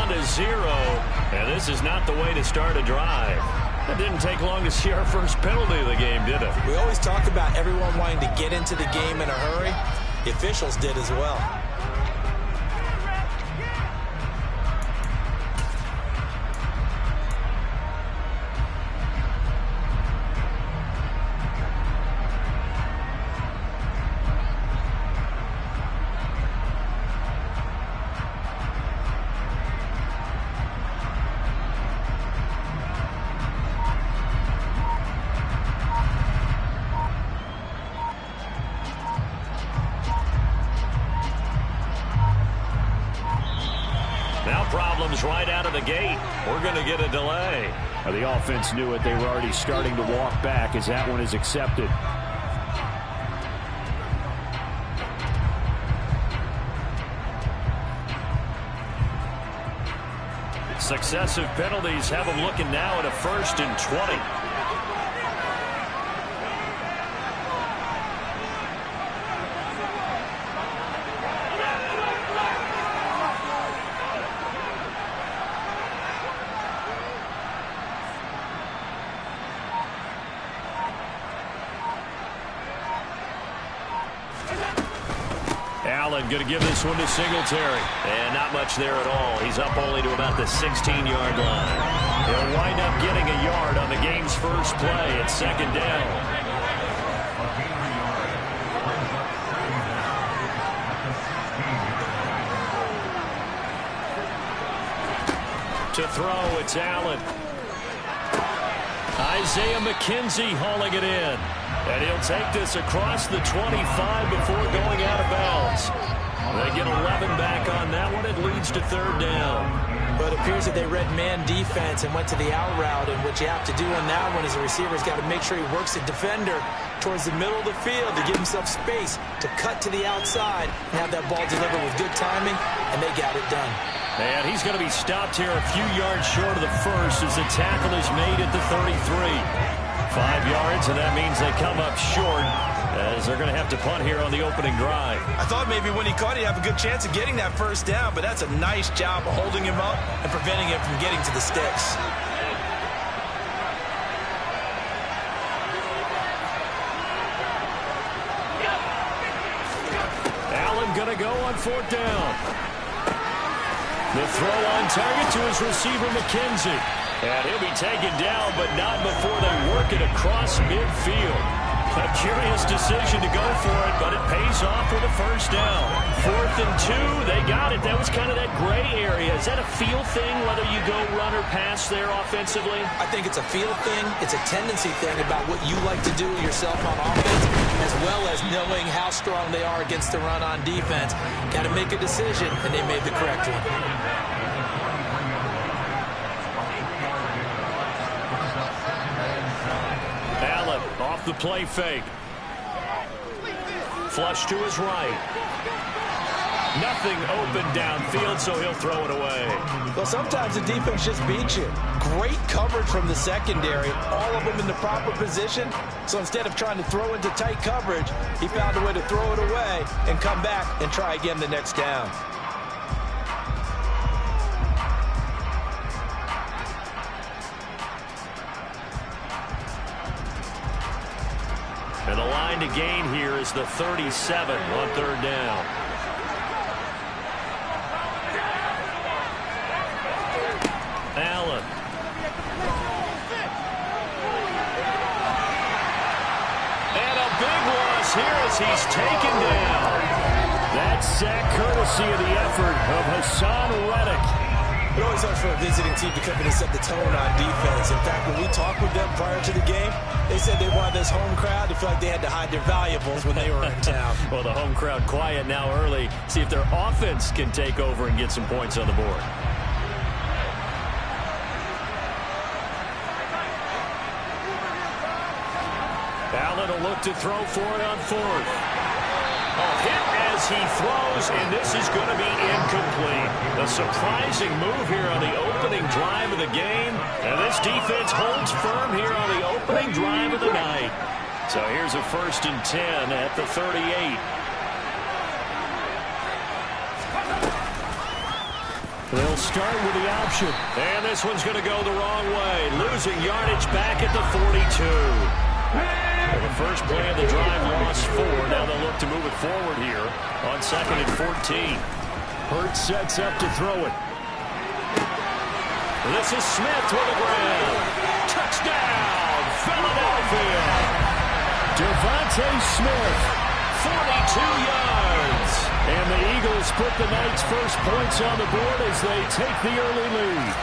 to 0, and this is not the way to start a drive. It didn't take long to see our first penalty of the game, did it? We always talk about everyone wanting to get into the game in a hurry. The officials did as well. Now problems right out of the gate. We're going to get a delay. The offense knew it. They were already starting to walk back as that one is accepted. Successive penalties have them looking now at a 1st and 20. Allen going to give this one to Singletary. And not much there at all. He's up only to about the 16-yard line. He'll wind up getting a yard on the game's first play at 2nd down. To throw, it's Allen. Isaiah McKenzie hauling it in. And he'll take this across the 25 before going out of bounds. They get 11 back on that one. It leads to 3rd down. But it appears that they read man defense and went to the out route. And what you have to do on that one is the receiver's got to make sure he works the defender towards the middle of the field to give himself space to cut to the outside and have that ball delivered with good timing, and they got it done. And he's going to be stopped here a few yards short of the first as the tackle is made at the 33. 5 yards, and that means they come up short as they're going to have to punt here on the opening drive. I thought maybe when he caught it, he'd have a good chance of getting that 1st down, but that's a nice job of holding him up and preventing him from getting to the sticks. Allen going to go on 4th down. The throw on target to his receiver, McKenzie. And he'll be taken down, but not before they work it across midfield. A curious decision to go for it, but it pays off with a 1st down. 4th and 2, they got it. That was kind of that gray area. Is that a feel thing, whether you go run or pass there offensively? I think it's a feel thing. It's a tendency thing about what you like to do yourself on offense, as well as knowing how strong they are against the run on defense. Got to make a decision, and they made the correct one. Allen off the play fake. Flush to his right. Nothing open downfield, so he'll throw it away. Well, sometimes the defense just beats you. Great coverage from the secondary, all of them in the proper position. So instead of trying to throw into tight coverage, he found a way to throw it away and come back and try again the next down. And the line to gain here is the 37 on 3rd down. Allen. And a big loss here as he's taken down. That sack courtesy of the effort of Hassan Reddick. It always helps for a visiting team to come in and set the tone on defense. In fact, when we talked with them prior to the game, they said they wanted this home crowd to feel like they had to hide their valuables when they were in town. Well, the home crowd quiet now early. See if their offense can take over and get some points on the board. Allen will look to throw for it on 4th. A hit as he throws, and this is going to be incomplete. A surprising move here on the opening drive of the game. And this defense holds firm here on the opening drive of the night. So here's a 1st and 10 at the 38. They'll start with the option. And this one's going to go the wrong way. Losing yardage back at the 42. Well, the first play of the drive lost 4. Now they'll look to move it forward here on 2nd and 14. Hurts sets up to throw it. This is Smith with the ground. Touchdown, Philadelphia. Devontae Smith. 42 yards. And the Eagles put the night's first points on the board as they take the early lead.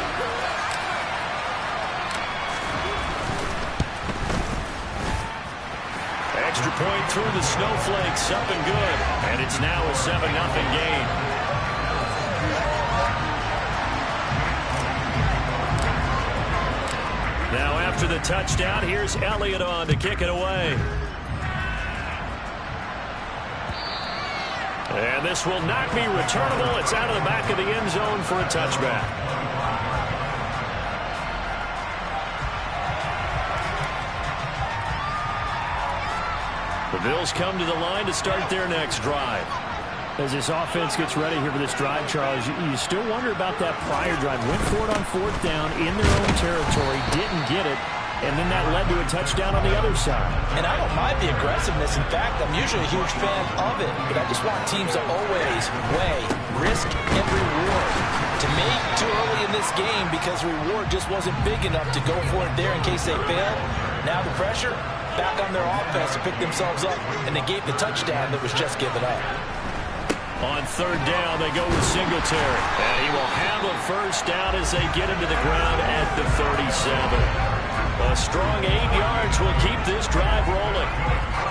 Extra point through the snowflakes, up and good. And it's now a 7-0 game. Now after the touchdown, here's Elliott on to kick it away. And this will not be returnable. It's out of the back of the end zone for a touchback. The Bills come to the line to start their next drive. As this offense gets ready here for this drive, Charles, you still wonder about that prior drive. Went for it on 4th down in their own territory, didn't get it, and then that led to a touchdown on the other side. And I don't mind the aggressiveness. In fact, I'm usually a huge fan of it, but I just want teams to always weigh risk and reward. To me, too early in this game because reward just wasn't big enough to go for it there in case they failed. Now the pressure back on their offense to pick themselves up, and they gave the touchdown that was just given up. On 3rd down, they go with Singletary. And he will handle first down as they get him to the ground at the 37. A strong 8 yards will keep this drive rolling.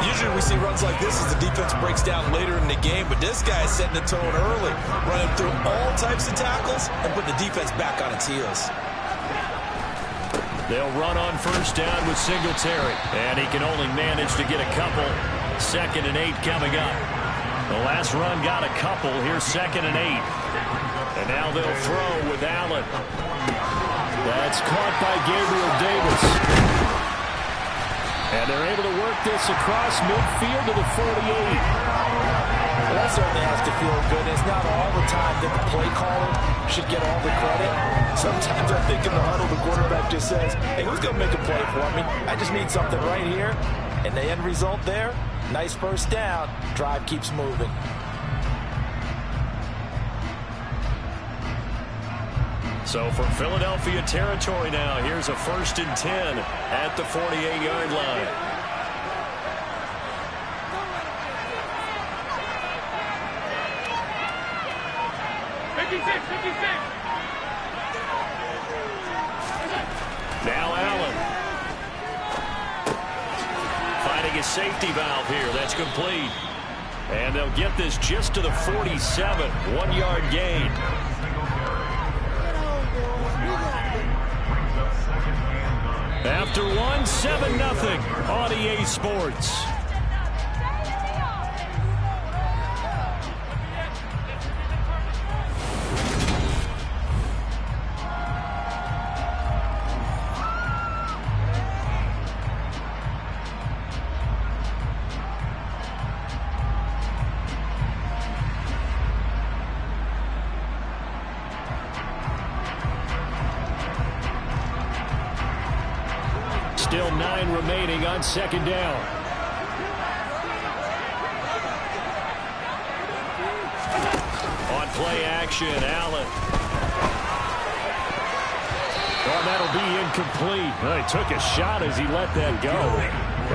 Usually we see runs like this as the defense breaks down later in the game, but this guy is setting the tone early, running through all types of tackles and putting the defense back on its heels. They'll run on first down with Singletary. And he can only manage to get a couple. 2nd and 8 coming up. The last run got a couple. Here's 2nd and 8. And now they'll throw with Allen. That's caught by Gabriel Davis. And they're able to work this across midfield to the 48. Well, that certainly has to feel good. It's not all the time that the play caller should get all the credit. Sometimes I think in the huddle, the quarterback just says, hey, who's going to make a play for me? I just need something right here. And the end result there, nice first down. Drive keeps moving. So from Philadelphia territory now, here's a 1st and 10 at the 48-yard line. Now Allen. Finding a safety valve here. That's complete. And they'll get this just to the 47. 1-yard gain. After 7-0 on EA Sports. Still 9 remaining on 2nd down. On play action, Allen. Oh, that'll be incomplete. Well, he took a shot as he let that go.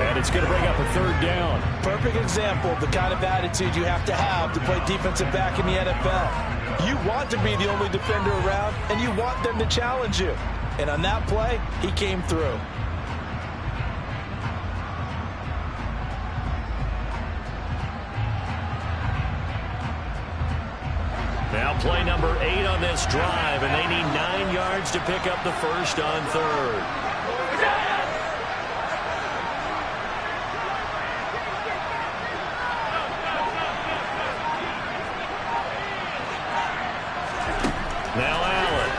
And it's going to bring up a 3rd down. Perfect example of the kind of attitude you have to play defensive back in the NFL. You want to be the only defender around, and you want them to challenge you. And on that play, he came through. Now play number 8 on this drive, and they need 9 yards to pick up the first on 3rd. Now Allen.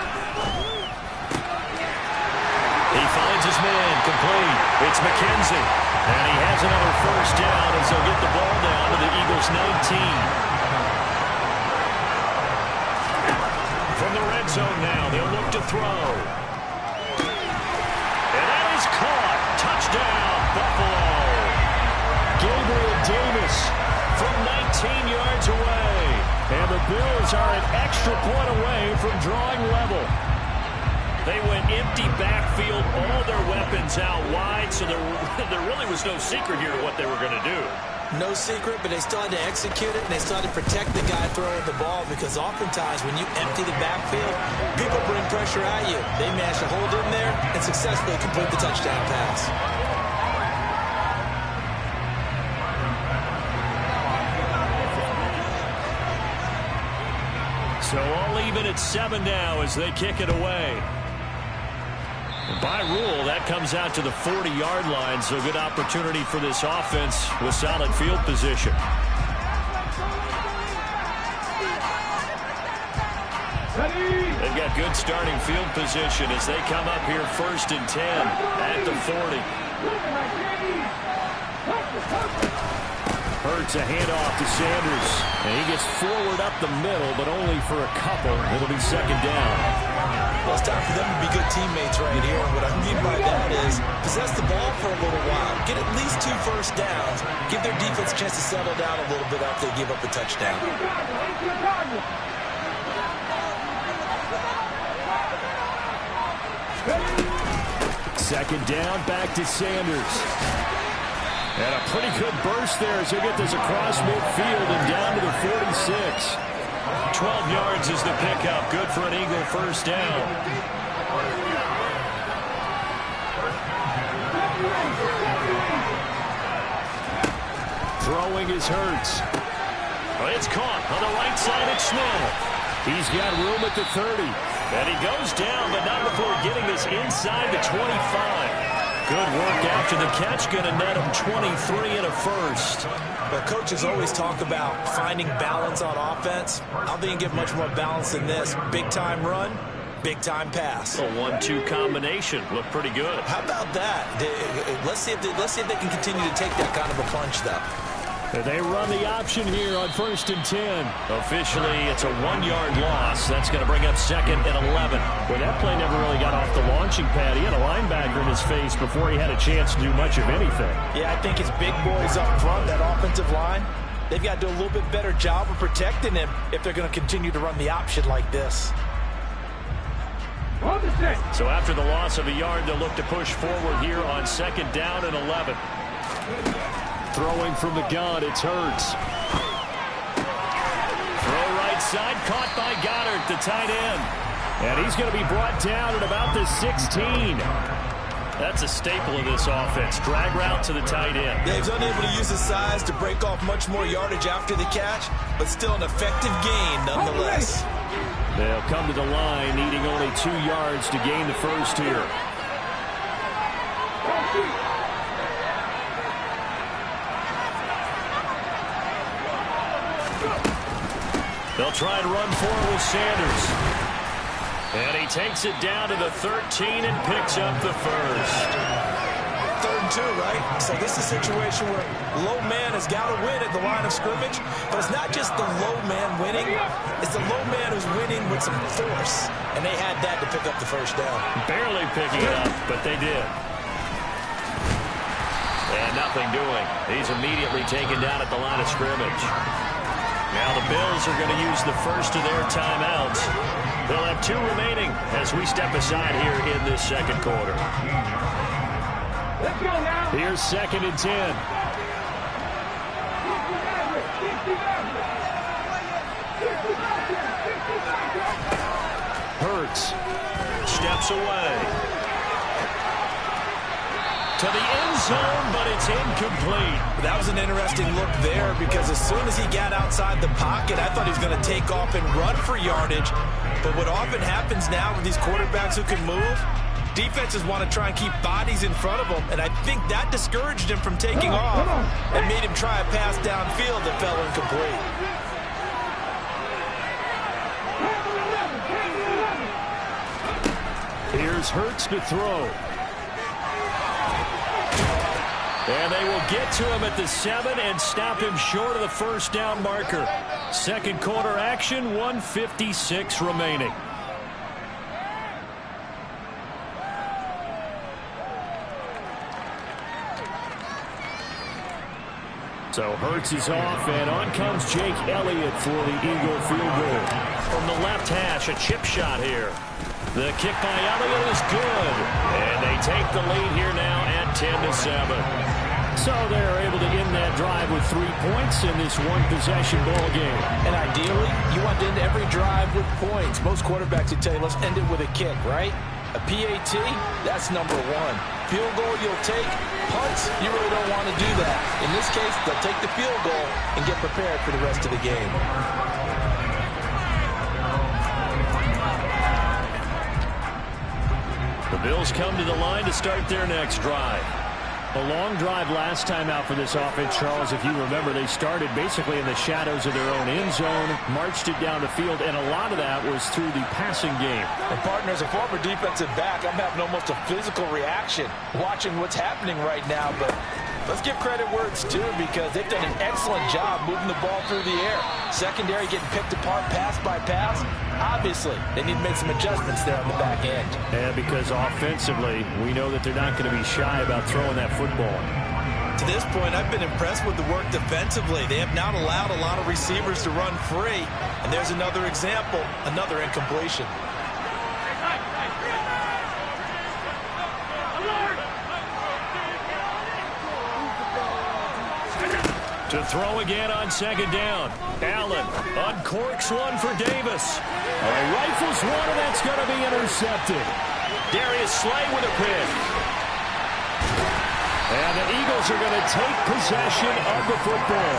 He finds his man, complete. It's McKenzie. And he has another first down as they'll get the ball down to the Eagles' 19. From the red red zone now. They'll look to throw. And that is caught. Touchdown, Buffalo. Gabriel Davis from 19 yards away. And the Bills are an extra point away from drawing level. They went empty backfield, all their weapons out wide, so there really was no secret here to what they were going to do. No secret, but they still had to execute it, and they still had to protect the guy throwing the ball, because oftentimes when you empty the backfield, people bring pressure at you. They managed to hold in there and successfully complete the touchdown pass. So all even at 7 now as they kick it away. By rule, that comes out to the 40-yard line, so good opportunity for this offense with solid field position. They've got good starting field position as they come up here 1st and 10 at the 40. Hurts a handoff to Sanders, and he gets forward up the middle, but only for a couple. It'll be 2nd down. Well, it's time for them to be good teammates right here. And what I mean by that is possess the ball for a little while. Get at least 2 first downs. Give their defense a chance to settle down a little bit after they give up a touchdown. 2nd down, back to Sanders. And a pretty good burst there as he'll get this across midfield and down to the 46. 12 yards is the pickup. Good for an Eagle 1st down. Throwing is Hurts. Well, it's caught on the right side at Smith. He's got room at the 30. And he goes down, but not before getting this inside the 25. Good work after the catch, going to net him 23 and a first. Well, coaches always talk about finding balance on offense. I don't think you can get much more balance than this. Big-time run, big-time pass. A 1-2 combination. Looked pretty good. How about that? Let's see if they can continue to take that kind of a punch, though. They run the option here on 1st and 10. Officially, it's a 1-yard loss. That's going to bring up 2nd and 11. Well, that play never really got off the launching pad. He had a linebacker in his face before he had a chance to do much of anything. Yeah, I think his big boys up front, that offensive line, they've got to do a little bit better job of protecting him if they're going to continue to run the option like this. So after the loss of a yard, they'll look to push forward here on 2nd down and 11. Throwing from the gun, it's Hurts. Throw right side, caught by Goddard, the tight end. And he's going to be brought down at about the 16. That's a staple of this offense. Drag route to the tight end. Yeah, he's unable to use his size to break off much more yardage after the catch, but still an effective gain nonetheless. They'll come to the line, needing only 2 yards to gain the first here. They'll try and run forward with Sanders. And he takes it down to the 13 and picks up the first. 3rd and 2, right? So this is a situation where low man has got to win at the line of scrimmage. But it's not just the low man winning. It's the low man who's winning with some force. And they had that to pick up the first down. Barely picking it up, but they did. And nothing doing. He's immediately taken down at the line of scrimmage. Now the Bills are going to use the first of their timeouts. They'll have 2 remaining as we step aside here in this 2nd quarter. Let's go now. Here's 2nd and 10. Hurts steps away to the end zone, but it's incomplete. That was an interesting look there, because as soon as he got outside the pocket, I thought he was going to take off and run for yardage. But what often happens now with these quarterbacks who can move, defenses want to try and keep bodies in front of them, and I think that discouraged him from taking off and made him try a pass downfield that fell incomplete. Here's Hurts to throw. And they will get to him at the 7 and stop him short of the first down marker. 2nd quarter action, 1:56 remaining. So Hurts is off, and on comes Jake Elliott for the Eagle field goal. From the left hash, a chip shot here. The kick by Elliott is good. And they take the lead here now at 10-7. So they're able to end that drive with 3 points in this one-possession ball game. And ideally, you want to end every drive with points. Most quarterbacks would tell you, let's end it with a kick, right? A PAT, that's number one. Field goal you'll take. Punts, you really don't want to do that. In this case, they'll take the field goal and get prepared for the rest of the game. The Bills come to the line to start their next drive. A long drive last time out for this offense, Charles. If you remember, they started basically in the shadows of their own end zone, marched it down the field, and a lot of that was through the passing game. And partner, as a former defensive back, I'm having almost a physical reaction watching what's happening right now. But let's give credit where it's due, because they've done an excellent job moving the ball through the air. Secondary getting picked apart pass by pass. Obviously, they need to make some adjustments there on the back end. And because offensively, we know that they're not going to be shy about throwing that football. To this point, I've been impressed with the work defensively. They have not allowed a lot of receivers to run free. And there's another example, another incompletion. To throw again on second down. Allen uncorks one for Davis. Rifles one, and that's going to be intercepted. Darius Slay with a pick. And the Eagles are going to take possession of the football.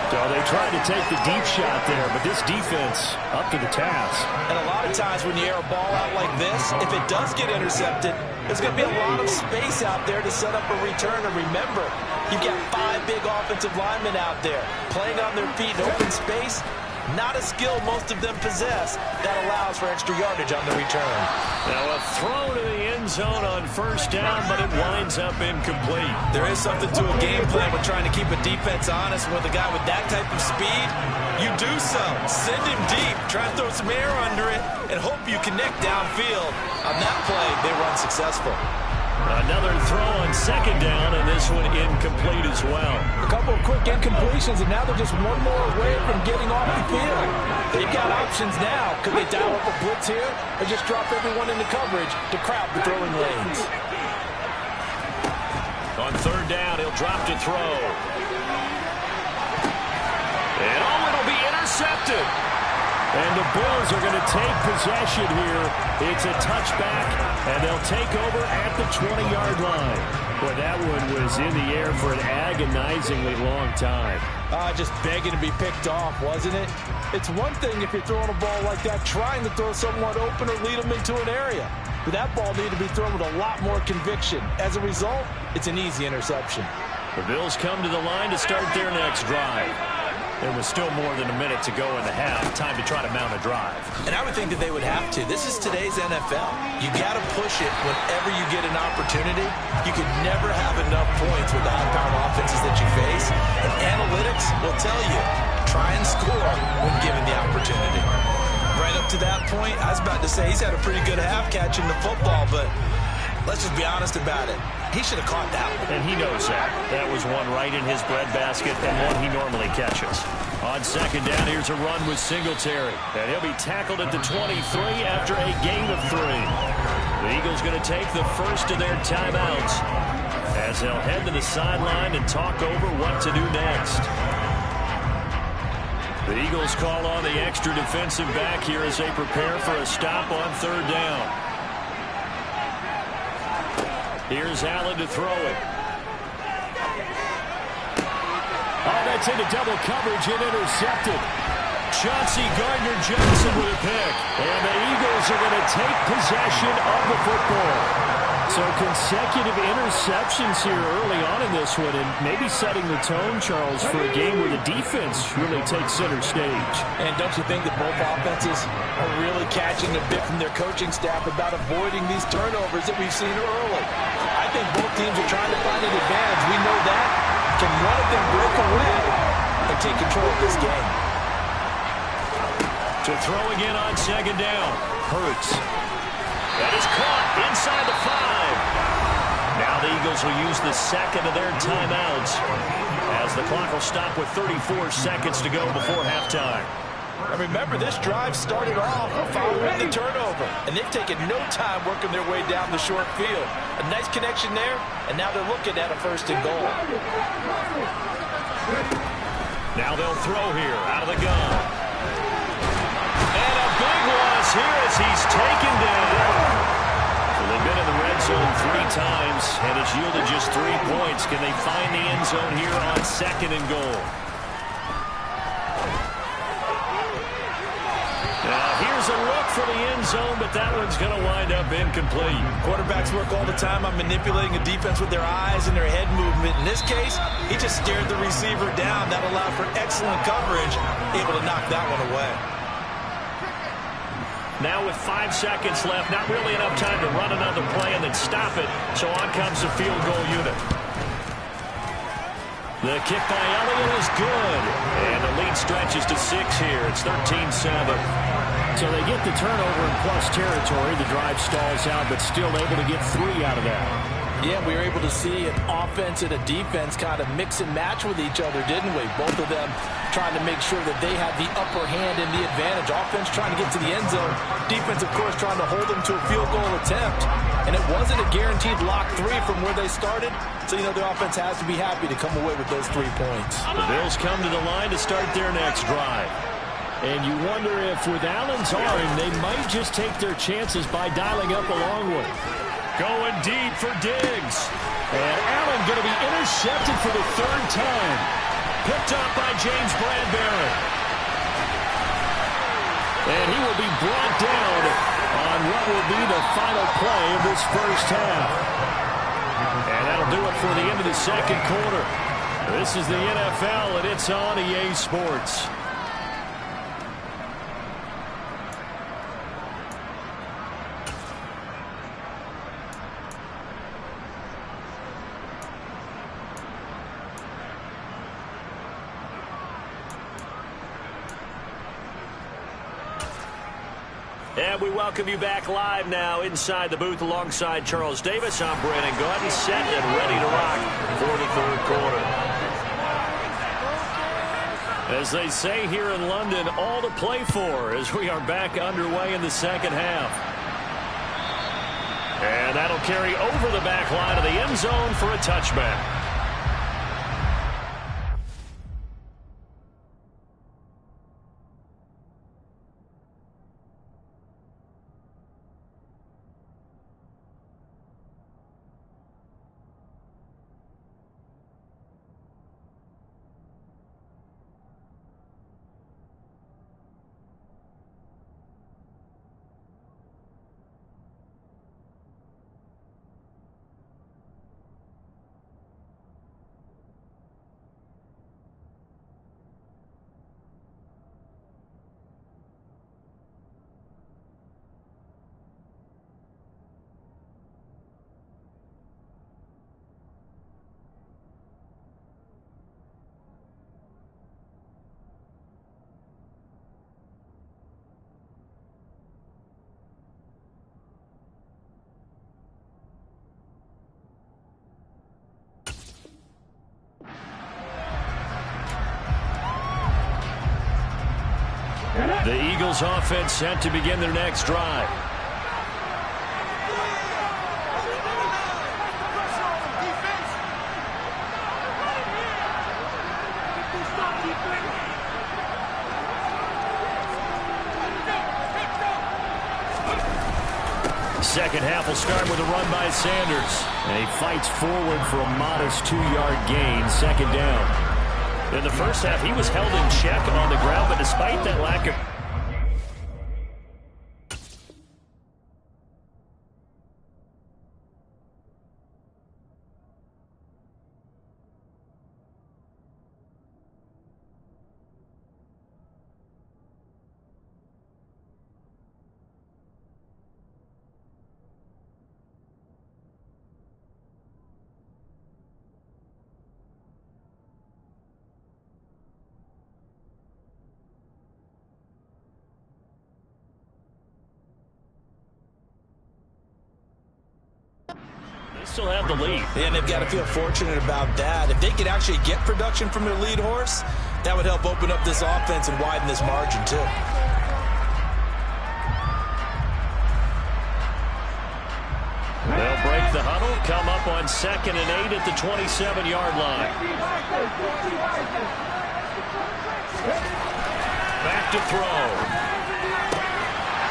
So they tried to take the deep shot there, but this defense up to the task. And a lot of times when you air a ball out like this, if it does get intercepted, there's going to be a lot of space out there to set up a return. And remember, you've got 5 big offensive linemen out there playing on their feet in open space. Not a skill most of them possess that allows for extra yardage on the return. Now a throw to the end zone on first down, but it winds up incomplete. There is something to a game plan with trying to keep a defense honest. With a guy with that type of speed, you do so. Send him deep, try and throw some air under it, and hope you connect downfield. On that play, they were unsuccessful. Another throw on second down, and this one incomplete as well. A couple of quick incompletions, and now they're just one more away from getting off the field. They've got options now. Could they dial up a blitz here, or just drop everyone into coverage to crowd the throwing lanes? On third down, he'll drop to throw. And it'll be intercepted. And the Bills are going to take possession here. It's a touchback, and they'll take over at the 20-yard line. Boy, that one was in the air for an agonizingly long time. Just begging to be picked off, wasn't it? It's one thing if you're throwing a ball like that, trying to throw someone open or lead them into an area. But that ball needed to be thrown with a lot more conviction. As a result, it's an easy interception. The Bills come to the line to start their next drive. There was still more than a minute to go in the half. Time to try to mount a drive. And I would think that they would have to. This is today's NFL. You got to push it whenever you get an opportunity. You could never have enough points with the high-powered offenses that you face. And analytics will tell you, try and score when given the opportunity. Right up to that point, I was about to say he's had a pretty good half catching the football, but let's just be honest about it. He should have caught that one. And he knows that. That was one right in his breadbasket and one he normally catches. On second down, here's a run with Singletary. And he'll be tackled at the 23 after a gain of 3. The Eagles going to take the first of their timeouts as they'll head to the sideline and talk over what to do next. The Eagles call on the extra defensive back here as they prepare for a stop on third down. Here's Allen to throw it. Oh, that's into double coverage and intercepted. Chauncey Gardner-Johnson with a pick. And the Eagles are going to take possession of the football. So consecutive interceptions here early on in this one, and maybe setting the tone, Charles, for a game where the defense really takes center stage. And don't you think that both offenses are really catching a bit from their coaching staff about avoiding these turnovers that we've seen early? I think both teams are trying to find an advantage. We know that. Can one of them break away and take control of this game? To throw again on second down. Hurts. That is caught inside the 5. Now the Eagles Cardinals will use the second of their timeouts as the clock will stop with 34 seconds to go before halftime. And remember, this drive started off following the turnover, and they've taken no time working their way down the short field. A nice connection there, and now they're looking at a first and goal. Now they'll throw here out of the gun. And a big loss here as he's taken down. Well, they've been in the red zone 3 times, and it's yielded just 3 points. Can they find the end zone here on second and goal? Here's a look for the end zone, but that one's going to wind up incomplete. Quarterbacks work all the time on manipulating a defense with their eyes and their head movement. In this case, he just stared the receiver down. That allowed for excellent coverage, able to knock that one away. Now with 5 seconds left, not really enough time to run another play and then stop it, so on comes the field goal unit. The kick by Elliott is good, and the lead stretches to 6 here. It's 13-7. So they get the turnover in plus territory. The drive stalls out, but still able to get 3 out of that. Yeah, we were able to see an offense and a defense kind of mix and match with each other, didn't we? Both of them trying to make sure that they had the upper hand and the advantage. Offense trying to get to the end zone. Defense, of course, trying to hold them to a field goal attempt. And it wasn't a guaranteed lock 3 from where they started. So, you know, the offense has to be happy to come away with those 3 points. The Bills come to the line to start their next drive. And you wonder if with Allen's arm, they might just take their chances by dialing up a long one. Going deep for Diggs. And Allen going to be intercepted for the 3rd time. Picked up by James Bradbury. And he will be brought down on what will be the final play of this first half. And that'll do it for the end of the second quarter. This is the NFL, and it's on EA Sports. And we welcome you back live now inside the booth alongside Charles Davis. I'm Brandon Gaudin, set and ready to rock for the 3rd quarter. As they say here in London, all to play for as we are back underway in the second half. And that'll carry over the back line of the end zone for a touchback. The Eagles offense set to begin their next drive. Second half will start with a run by Sanders. And he fights forward for a modest 2-yard gain, 2nd down. In the first half, he was held in check on the ground, but despite that lack of They still have the lead. And they've got to feel fortunate about that. If they could actually get production from their lead horse, that would help open up this offense and widen this margin too. They'll break the huddle, come up on 2nd and 8 at the 27-yard line. Back to throw.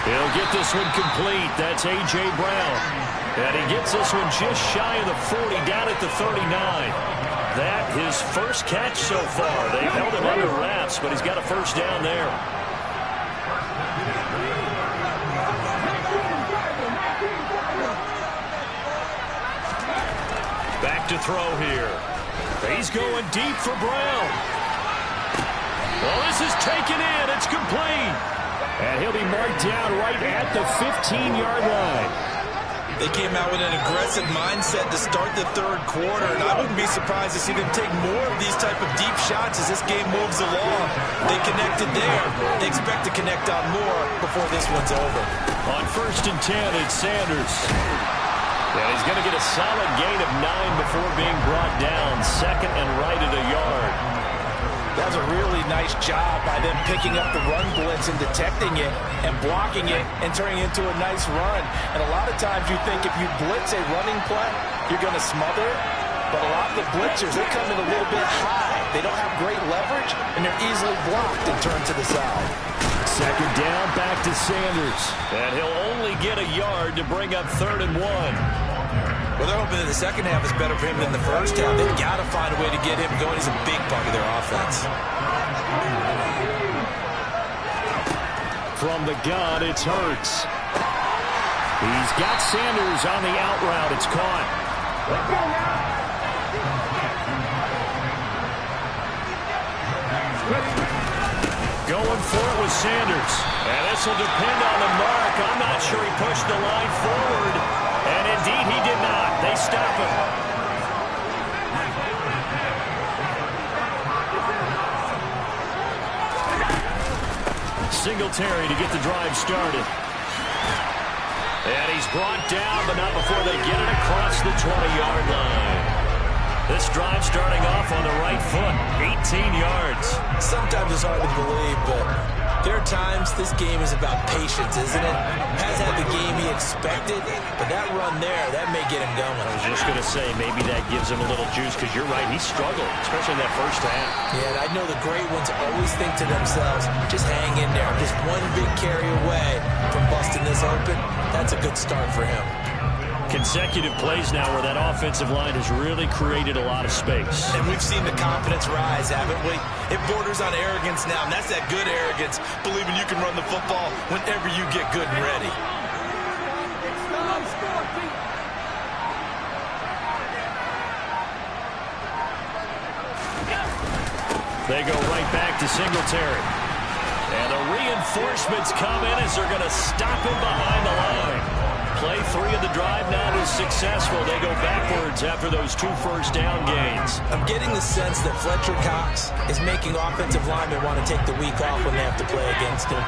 He'll get this one complete. That's A.J. Brown. And he gets this one just shy of the 40, down at the 39. That his first catch so far. They've held him under wraps, but he's got a first down there. Back to throw here. He's going deep for Brown. Well, this is taken in. It's complete. And he'll be marked down right at the 15-yard line. They came out with an aggressive mindset to start the third quarter, and I wouldn't be surprised to see them take more of these type of deep shots as this game moves along. They connected there. They expect to connect on more before this one's over. On 1st and 10, it's Sanders. And he's going to get a solid gain of 9 before being brought down. 2nd and right at a yard. That was a really nice job by them picking up the run blitz and detecting it and blocking it and turning it into a nice run. And a lot of times you think if you blitz a running play, you're going to smother it. But a lot of the blitzers, they come in a little bit high. They don't have great leverage, and they're easily blocked and turned to the side. 2nd down, back to Sanders. And he'll only get a yard to bring up 3rd and 1. Well, they're hoping that the second half is better for him than the first half. They've got to find a way to get him going. He's a big part of their offense. From the gun, it's Hurts. He's got Sanders on the out route. It's caught. Going for it with Sanders. And this will depend on the mark. I'm not sure he pushed the line forward. And indeed he did not. They stop him. Singletary to get the drive started. And he's brought down, but not before they get it across the 20-yard line. This drive starting off on the right foot, 18 yards. Sometimes it's hard to believe, but there are times this game is about patience, isn't it? Has had the game he expected, but that run there, that may get him going. I was just going to say, maybe that gives him a little juice, because you're right, he struggled, especially in that first half. Yeah, and I know the great ones always think to themselves, just hang in there. Just one big carry away from busting this open. That's a good start for him. Consecutive plays now where that offensive line has really created a lot of space. And we've seen the confidence rise, haven't we? It borders on arrogance now, and that's that good arrogance, believing you can run the football whenever you get good and ready. They go right back to Singletary. And the reinforcements come in as they're going to stop him behind the line. Play 3 of the drive not as successful. They go backwards after those 2 first down gains. I'm getting the sense that Fletcher Cox is making offensive linemen want to take the week off when they have to play against him.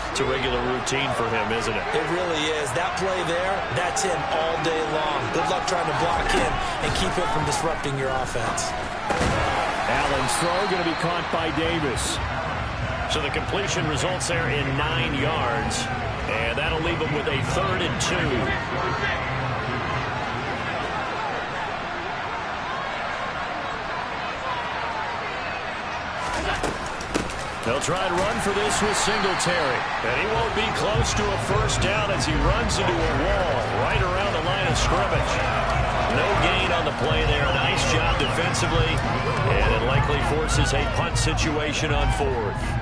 It's a regular routine for him, isn't it? It really is. That play there, that's him all day long. Good luck trying to block him and keep him from disrupting your offense. Allen's throw going to be caught by Davis. So the completion results there in 9 yards. And that'll leave them with a 3rd and 2. They'll try and run for this with Singletary. And he won't be close to a first down as he runs into a wall right around the line of scrimmage. No gain on the play there. Nice job defensively. And it likely forces a punt situation on 4th.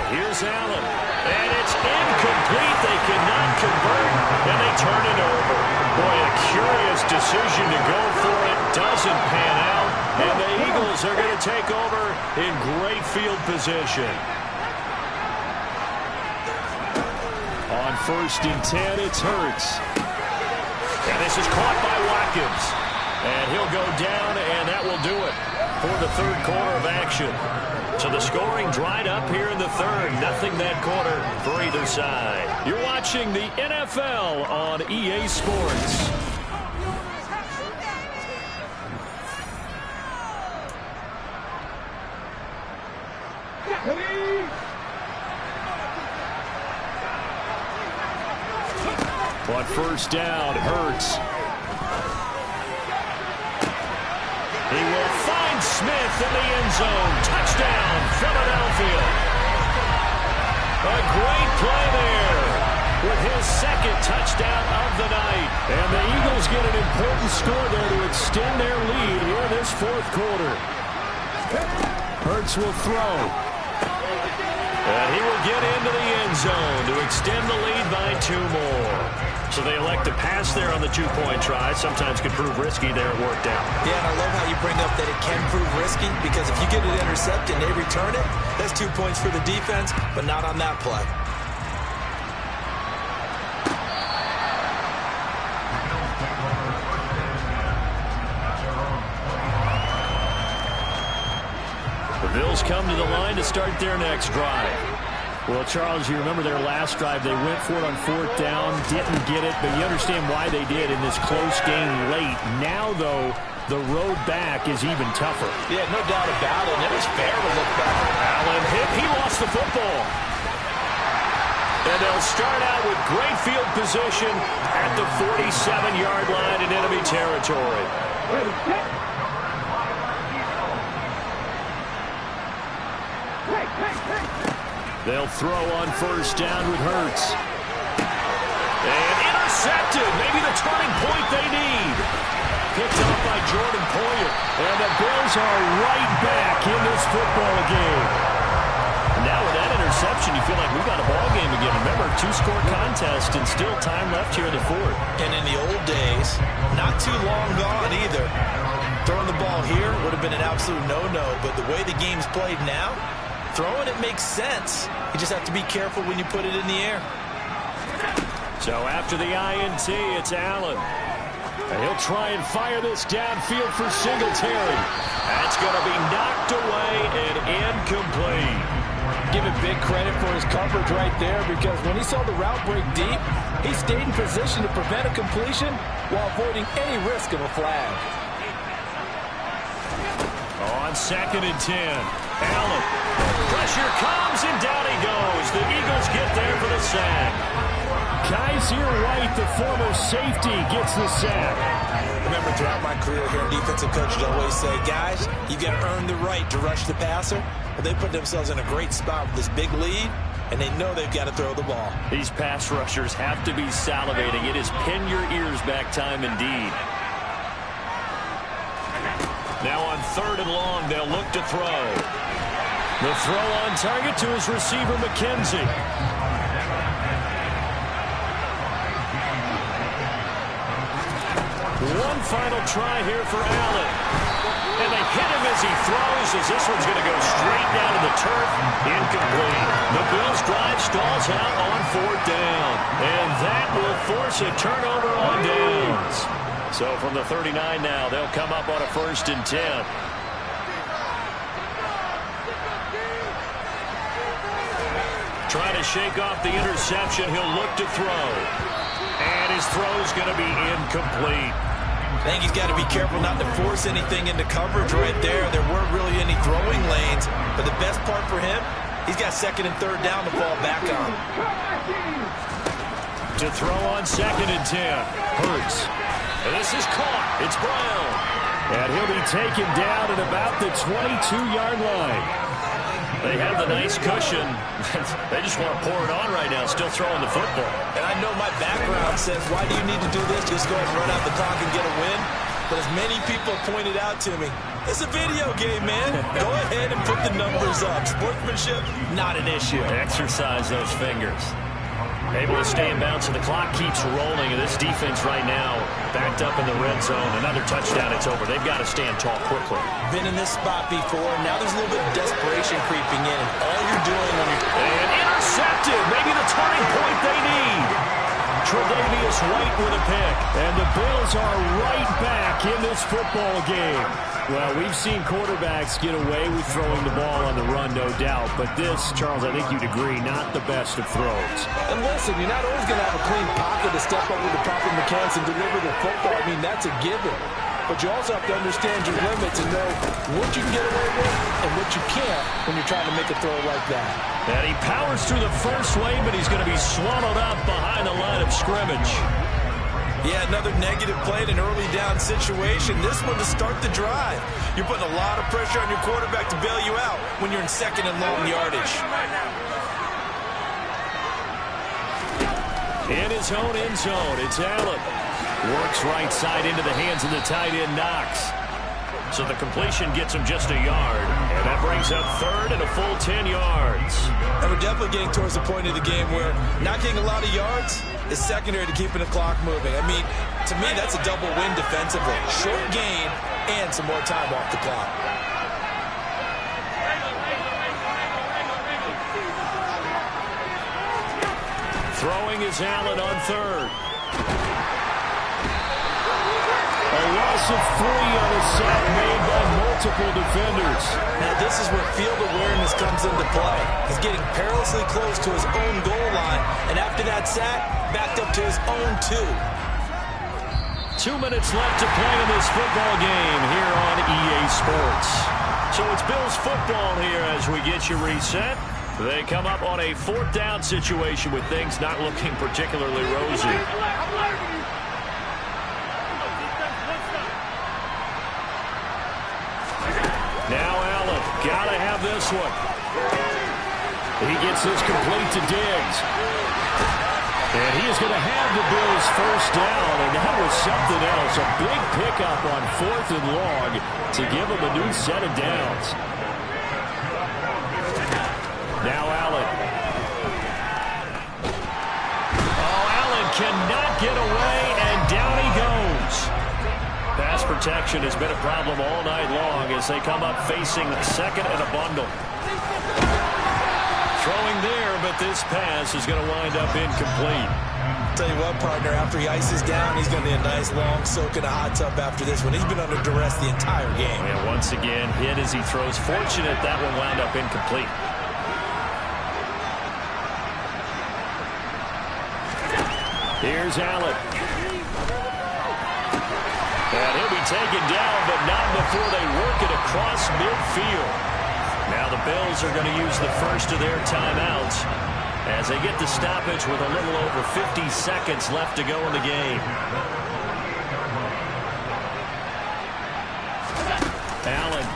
Here's Allen. And it's incomplete. They cannot convert, and they turn it over. Boy, a curious decision to go for it. Doesn't pan out, and the Eagles are going to take over in great field position. On 1st and 10, it's Hurts. And this is caught by Watkins. And he'll go down, and that will do it for the third quarter of action. So the scoring dried up here in the third. Nothing that quarter for either side. You're watching the NFL on EA Sports. On 1st down, Hurts. He will find Smith in the end zone. Touchdown, Philadelphia. A great play there with his second touchdown of the night. And the Eagles get an important score there to extend their lead here in this fourth quarter. Hurts will throw. And he will get into the end zone to extend the lead by 2 more. So they elect to pass there on the 2-point try. Sometimes could prove risky there. It worked out. Yeah, and I love how you bring up that it can prove risky, because if you get it intercepted and they return it, that's 2 points for the defense, but not on that play. The Bills come to the line to start their next drive. Well, Charles, you remember their last drive. They went for it on 4th down, didn't get it, but you understand why they did in this close game late. Now, though, the road back is even tougher. Yeah, no doubt about it. And it was fair to look back. Allen hit. He lost the football. And they'll start out with great field position at the 47-yard line in enemy territory. They'll throw on 1st down with Hurts. And intercepted. Maybe the turning point they need. Picked up by Jordan Poyer. And the Bills are right back in this football game. And now with that interception, you feel like we've got a ball game again. Remember, 2-score contest and still time left here in the fourth. And in the old days, not too long gone either. Throwing the ball here would have been an absolute no-no. But the way the game's played now, throwing it makes sense. You just have to be careful when you put it in the air. So after the INT, it's Allen. And he'll try and fire this downfield for Singletary. That's going to be knocked away and incomplete. Give him big credit for his coverage right there, because when he saw the route break deep, he stayed in position to prevent a completion while avoiding any risk of a flag. On 2nd and 10, Allen. Pressure comes, and down he goes. The Eagles get there for the sack. Kaiser White, the former safety, gets the sack. Remember, throughout my career here, defensive coaches always say, guys, you got to earn the right to rush the passer. Well, they put themselves in a great spot with this big lead, and they know they've got to throw the ball. These pass rushers have to be salivating. It is pin your ears back time indeed. Now on 3rd and long, they'll look to throw. The throw on target to his receiver, McKenzie. One final try here for Allen. And they hit him as he throws, as this one's going to go straight down to the turf. Incomplete. The Bills' drive stalls out on 4th down. And that will force a turnover on downs. So from the 39 now, they'll come up on a 1st and 10. Trying to shake off the interception. He'll look to throw. And his throw's going to be incomplete. I think he's got to be careful not to force anything into coverage right there. There weren't really any throwing lanes. But the best part for him, he's got 2nd and 3rd down to fall back on. To throw on 2nd and 10. Hurts. And this is caught. It's Brown. And he'll be taken down at about the 22-yard line. They have the nice cushion. They just want to pour it on right now, still throwing the football. And I know my background says, why do you need to do this? Just go ahead and run out the clock and get a win. But as many people have pointed out to me, it's a video game, man. Go ahead and put the numbers up. Sportsmanship, not an issue. Exercise those fingers. Able to stay in bounds, so the clock keeps rolling. And this defense right now, backed up in the red zone. Another touchdown, it's over. They've got to stand tall quickly. Been in this spot before. Now there's a little bit of desperation creeping in. And all you're doing when you're... And intercepted. Maybe the turning point they need. Tre'Davious White with a pick. And the Bills are right back in this football game. Well, we've seen quarterbacks get away with throwing the ball on the run, no doubt. But this, Charles, I think you'd agree, not the best of throws. And listen, you're not always going to have a clean pocket to step up with the proper mechanics and deliver the football. I mean, that's a given. But you also have to understand your limits and know what you can get away with and what you can't when you're trying to make a throw like that. And he powers through the first wave, but he's going to be swallowed up behind the line of scrimmage. Yeah, another negative play in an early down situation. This one to start the drive. You're putting a lot of pressure on your quarterback to bail you out when you're in second and long yardage. In his own end zone, it's Allen. Works right side into the hands of the tight end, Knox. So the completion gets him just a yard. And that brings up third and a full 10 yards. And we're definitely getting towards the point of the game where not getting a lot of yards is secondary to keeping the clock moving. I mean, to me, that's a double win defensively. Short gain and some more time off the clock. Throwing is Allen on third. A loss of 3 on a sack made by multiple defenders. Now, this is where field awareness comes into play. He's getting perilously close to his own goal line, and after that sack, backed up to his own 2. 2 minutes left to play in this football game here on EA Sports. So it's Bills football here as we get you reset. They come up on a 4th down situation with things not looking particularly rosy. Now Allen, gotta have this one. He gets this complete to Diggs. And he is going to have the Bills first down, and that was something else. A big pickup on 4th and long to give him a new set of downs. Now Allen. Oh, Allen cannot get away, and down he goes. Pass protection has been a problem all night long as they come up facing second and a bundle. Throwing there, but this pass is going to wind up incomplete. Tell you what, partner, after he ices down, he's going to need a nice long soak in a hot tub after this one. He's been under duress the entire game. And once again, hit as he throws. Fortunate that one wound up incomplete. Here's Allen. And he'll be taken down, but not before they work it across midfield. Now the Bills are going to use the first of their timeouts as they get the stoppage with a little over 50 seconds left to go in the game. Allen.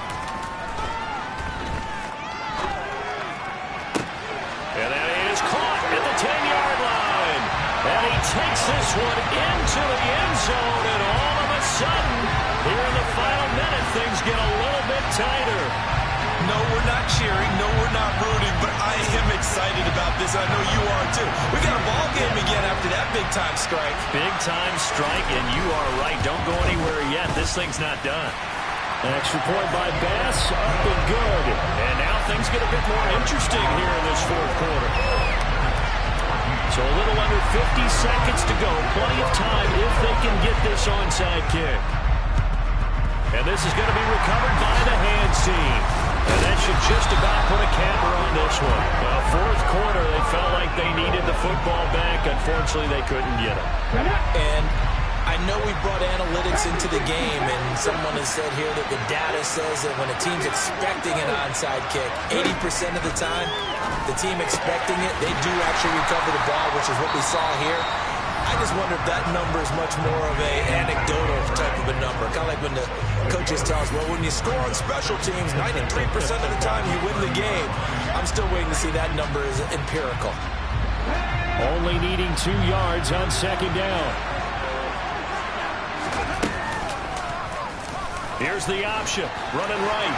And that is caught at the 10-yard line. And he takes this one into the end zone, and all of a sudden, here in the final minute, things get a little bit tighter. No, we're not cheering. No, we're not rooting. But I am excited about this. I know you are, too. We got a ball game again after that big-time strike. Big-time strike, and you are right. Don't go anywhere yet. This thing's not done. An extra point by Bass, up and good. And now things get a bit more interesting here in this 4th quarter. So a little under 50 seconds to go. Plenty of time if they can get this onside kick. And this is going to be recovered by the hands team. And that should just about put a capper on this one. Well, 4th quarter, they felt like they needed the football back. Unfortunately, they couldn't get it. And I know we brought analytics into the game, and someone has said here that the data says that when a team's expecting an onside kick, 80% of the time, the team expecting it, they do actually recover the ball, which is what we saw here. I just wonder if that number is much more of an anecdotal type of a number. Kind of like when the coaches tell us, well, when you score on special teams, 93% of the time you win the game. I'm still waiting to see that number is empirical. Only needing 2 yards on 2nd down. Here's the option, running right.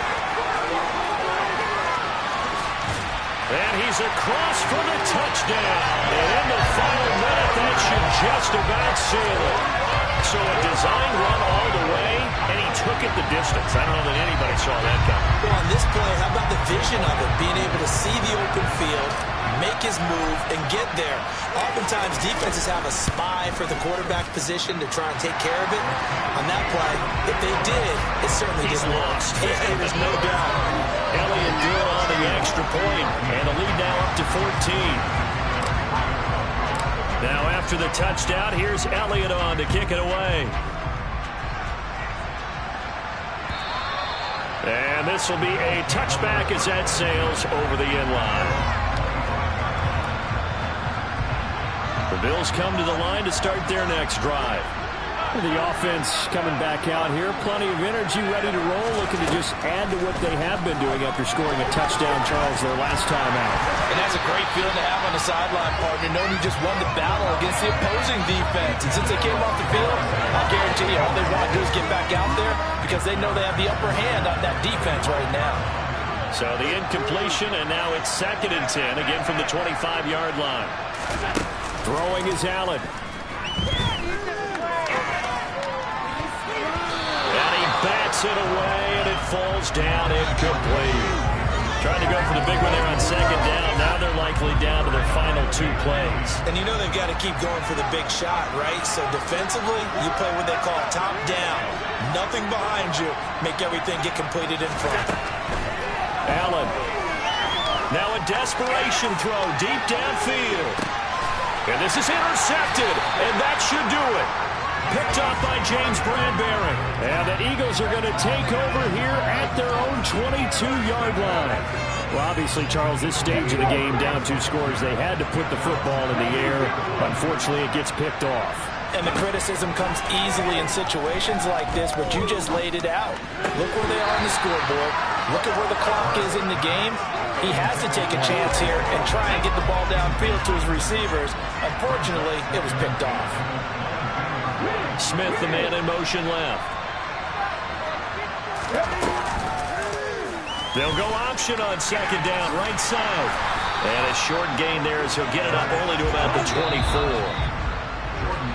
And he's across for the touchdown. And in the final minute, that should just about seal it. So a design run all the way, and he took it the distance. I don't know that anybody saw that coming. Well, on this play, how about the vision of it? Being able to see the open field, make his move, and get there. Oftentimes, defenses have a spy for the quarterback position to try and take care of it. On that play, if they did, it certainly didn't work. Yeah, there's no doubt. Elliott Good on the extra point, and the lead now up to 14. Now after the touchdown, here's Elliott on to kick it away. And this will be a touchback as that sails over the end line. The Bills come to the line to start their next drive. The offense coming back out here. Plenty of energy, ready to roll, looking to just add to what they have been doing after scoring a touchdown, Charles, their last time out. And that's a great feeling to have on the sideline, partner, knowing you just won the battle against the opposing defense. And since they came off the field, I guarantee you all they want to do is get back out there because they know they have the upper hand on that defense right now. So the incompletion, and now it's 2nd and 10, again from the 25-yard line. Throwing is Allen. Bats it away, and it falls down incomplete. Trying to go for the big one there on 2nd down. Now they're likely down to their final 2 plays. And you know they've got to keep going for the big shot, right? So defensively, you play what they call top down. Nothing behind you. Make everything get completed in front. Allen. Now a desperation throw deep downfield. And this is intercepted, and that should do it. Picked off by James Bradbury. And the Eagles are going to take over here at their own 22-yard line. Well, obviously, Charles, this stage of the game, down 2 scores, they had to put the football in the air. Unfortunately, it gets picked off. And the criticism comes easily in situations like this, but you just laid it out. Look where they are on the scoreboard. Look at where the clock is in the game. He has to take a chance here and try and get the ball downfield to his receivers. Unfortunately, it was picked off. Smith, the man in motion left. They'll go option on 2nd down, right side. And a short gain there as he'll get it up only to about the 24.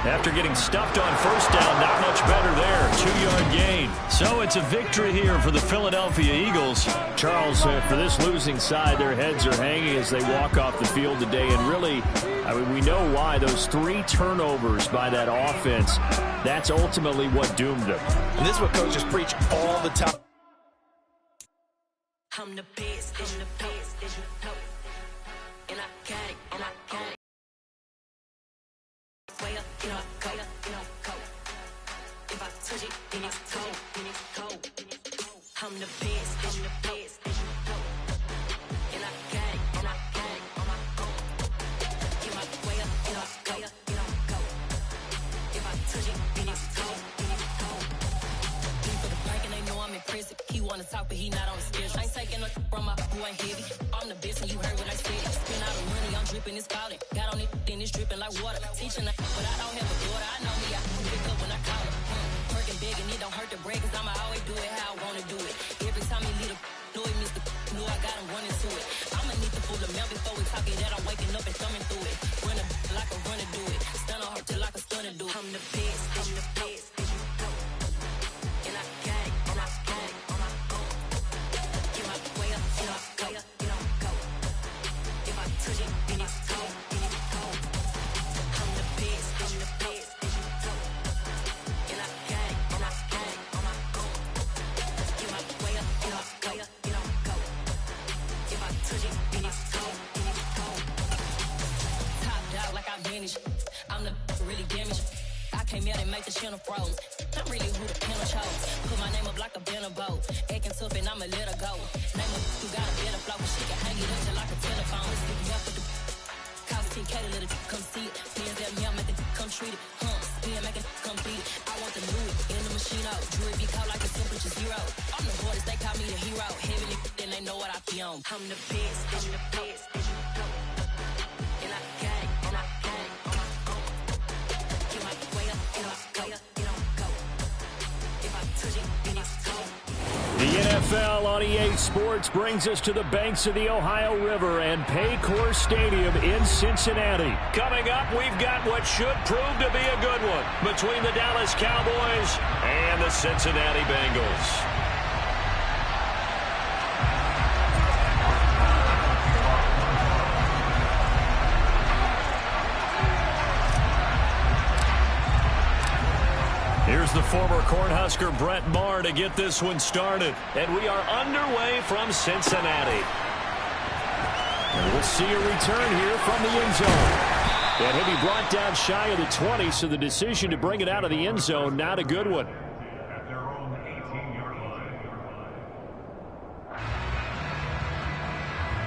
After getting stuffed on 1st down, not much better there. 2-yard gain. So it's a victory here for the Philadelphia Eagles. Charles, for this losing side, their heads are hanging as they walk off the field today. And really, I mean, we know why. Those 3 turnovers by that offense, that's ultimately what doomed them. And this is what coaches preach all the time. I'm the best, I'm the best, and I got it, and I got it. Way up, you know, go, if I touch it, then it's cold, I'm the best, I'm the best, and I got it, and I got it on my own. Get my way up, you know, go, if I touch it, then it's cold, Deep for the bank and they know I'm impressive. He wanna talk, but he not on the schedule. I ain't taking nothing from my boy ain't heavy. I'm the best and you heard what I said. Spend all the money, I'm dripping, it's spouting. Got on it, then it's dripping like water. Teaching but I don't have a daughter. I know me, I can pick up when I call her. Working big and it don't hurt to break, cause I'ma always do it how I wanna do it. Every time he lead a know he missed the know I got him running to it. I'ma need to pull the mail before we talk it that I'm waking up and thumbing through it. Run a like a runner do it. Stun on her till like a stunner do it. I'm the best, I'm the best, and I got it, and I got it on my own. Get my way up, you know, go. If I touch it, then it's cold, I'm the best, and I got it, and I got it on my own. Get my way up, you know, go. If I touch it, then it's cold, Top dog like I manage. I'm the really damaged. I came out and make the channel froze. I'm really who the panel chose. Put my name up like a banner boat. Acting tough and I'ma let her go. Name her who got a better flow, but she can hang it up just like a telephone. Let's get me up with the cost 10K to let it come see it. Pins that me, I make it come treat it. Spin, make it come beat it. I want the new in the machine out. Jewelry be caught like a temperature 0. I'm the hardest, they call me the hero. Heavenly, then they know what I be on. I'm the best, I'm the best, and I got it, and I got it on my own. Get my way up, you know, go. If I touch it, then it's cold. The NFL on EA Sports brings us to the banks of the Ohio River and Paycor Stadium in Cincinnati. Coming up, we've got what should prove to be a good one between the Dallas Cowboys and the Cincinnati Bengals. Here's the former Cornhusker Brett Maher to get this one started. And we are underway from Cincinnati. And we'll see a return here from the end zone. And he'll be brought down shy of the 20, so the decision to bring it out of the end zone, not a good one.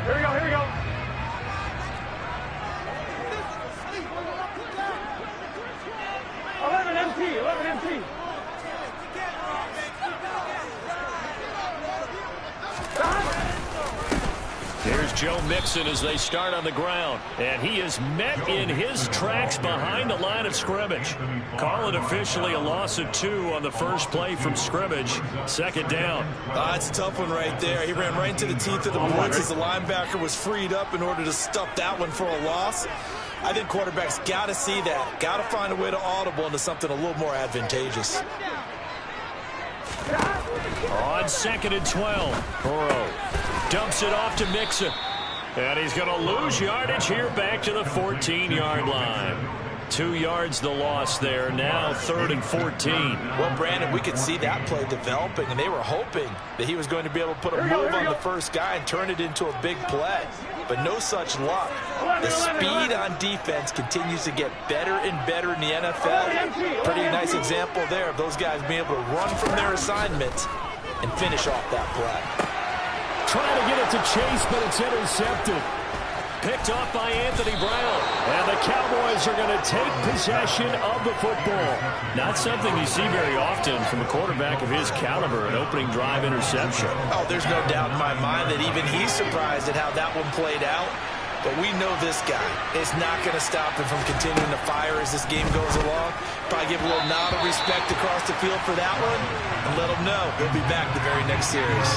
Here we go, here we go. Eleven empty. Here's Joe Mixon as they start on the ground. And he is met in his tracks behind the line of scrimmage. Call it officially a loss of 2 on the first play from scrimmage. Second down. It's a tough one right there. He ran right into the teeth of the blitz as the linebacker was freed up in order to stuff that one for a loss. I think quarterbacks got to see that. Got to find a way to audible into something a little more advantageous. On 2nd and 12, Burrow dumps it off to Mixon. And he's going to lose yardage here back to the 14-yard line. 2 yards the loss there. Now 3rd and 14. Well, Brandon, we could see that play developing, and they were hoping that he was going to be able to put a move on the first guy and turn it into a big play. But no such luck. The speed on defense continues to get better and better in the NFL. Pretty nice example there of those guys being able to run from their assignments and finish off that play. Trying to get it to Chase, but it's intercepted. Picked off by Anthony Brown. And the Cowboys are going to take possession of the football. Not something you see very often from a quarterback of his caliber, an opening drive interception. Oh, there's no doubt in my mind that even he's surprised at how that one played out. But we know this guy is not going to stop him from continuing to fire as this game goes along. Probably give a little nod of respect across the field for that one and let him know he'll be back the very next series.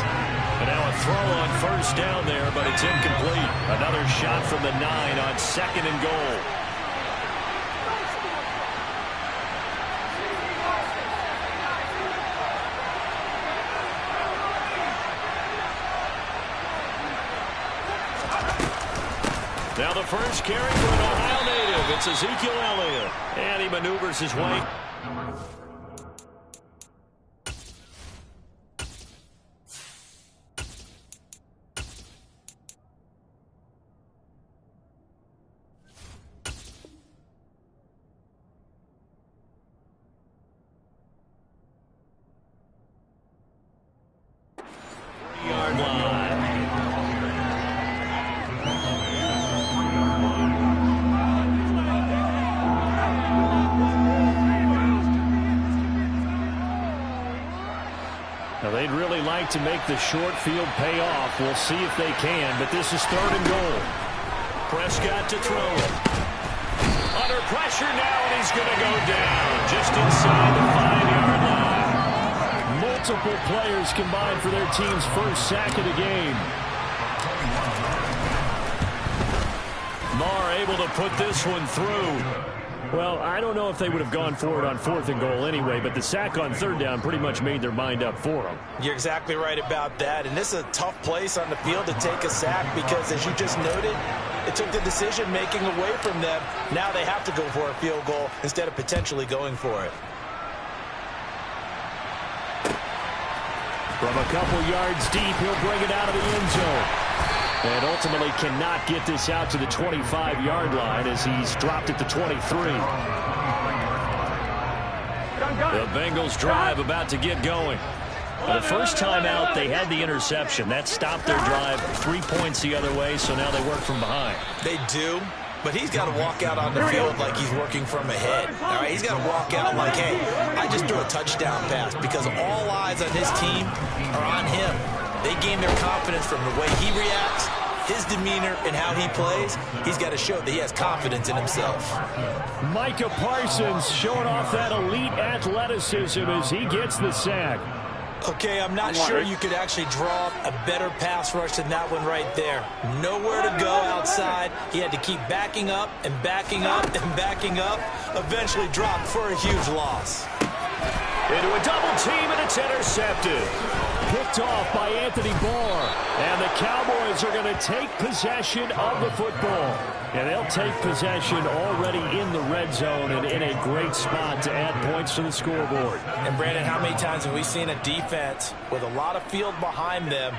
And now a throw on first down there, but it's incomplete. Another shot from the 9 on 2nd and goal. Now the first carry for an Ohio native. It's Ezekiel Elliott. And he maneuvers his way. Yard line. Now, they'd really like to make the short field pay off. We'll see if they can, but this is 3rd and goal. Prescott to throw it. Under pressure now, and he's going to go down just inside the 5-yard line. Multiple players combined for their team's first sack of the game. Maher able to put this one through. Well, I don't know if they would have gone for it on 4th and goal anyway, but the sack on 3rd down pretty much made their mind up for them. You're exactly right about that, and this is a tough place on the field to take a sack because, as you just noted, it took the decision-making away from them. Now they have to go for a field goal instead of potentially going for it. From a couple yards deep, he'll bring it out of the end zone. And ultimately cannot get this out to the 25-yard line as he's dropped at the 23. The Bengals drive about to get going. The first time out, they had the interception. That stopped their drive 3 points the other way, so now they work from behind. They do, but he's got to walk out on the field like he's working from ahead. All right, he's got to walk out like, hey, I just threw a touchdown pass because all eyes on his team are on him. They gain their confidence from the way he reacts, his demeanor, and how he plays. He's got to show that he has confidence in himself. Micah Parsons showing off that elite athleticism as he gets the sack. Okay, I'm not sure you could actually draw a better pass rush than that one right there. Nowhere to go outside. He had to keep backing up and backing up and backing up. Eventually dropped for a huge loss. Into a double team, and it's intercepted. Picked off by Anthony Barr. And the Cowboys are going to take possession of the football. And they'll take possession already in the red zone and in a great spot to add points to the scoreboard. And, Brandon, how many times have we seen a defense with a lot of field behind them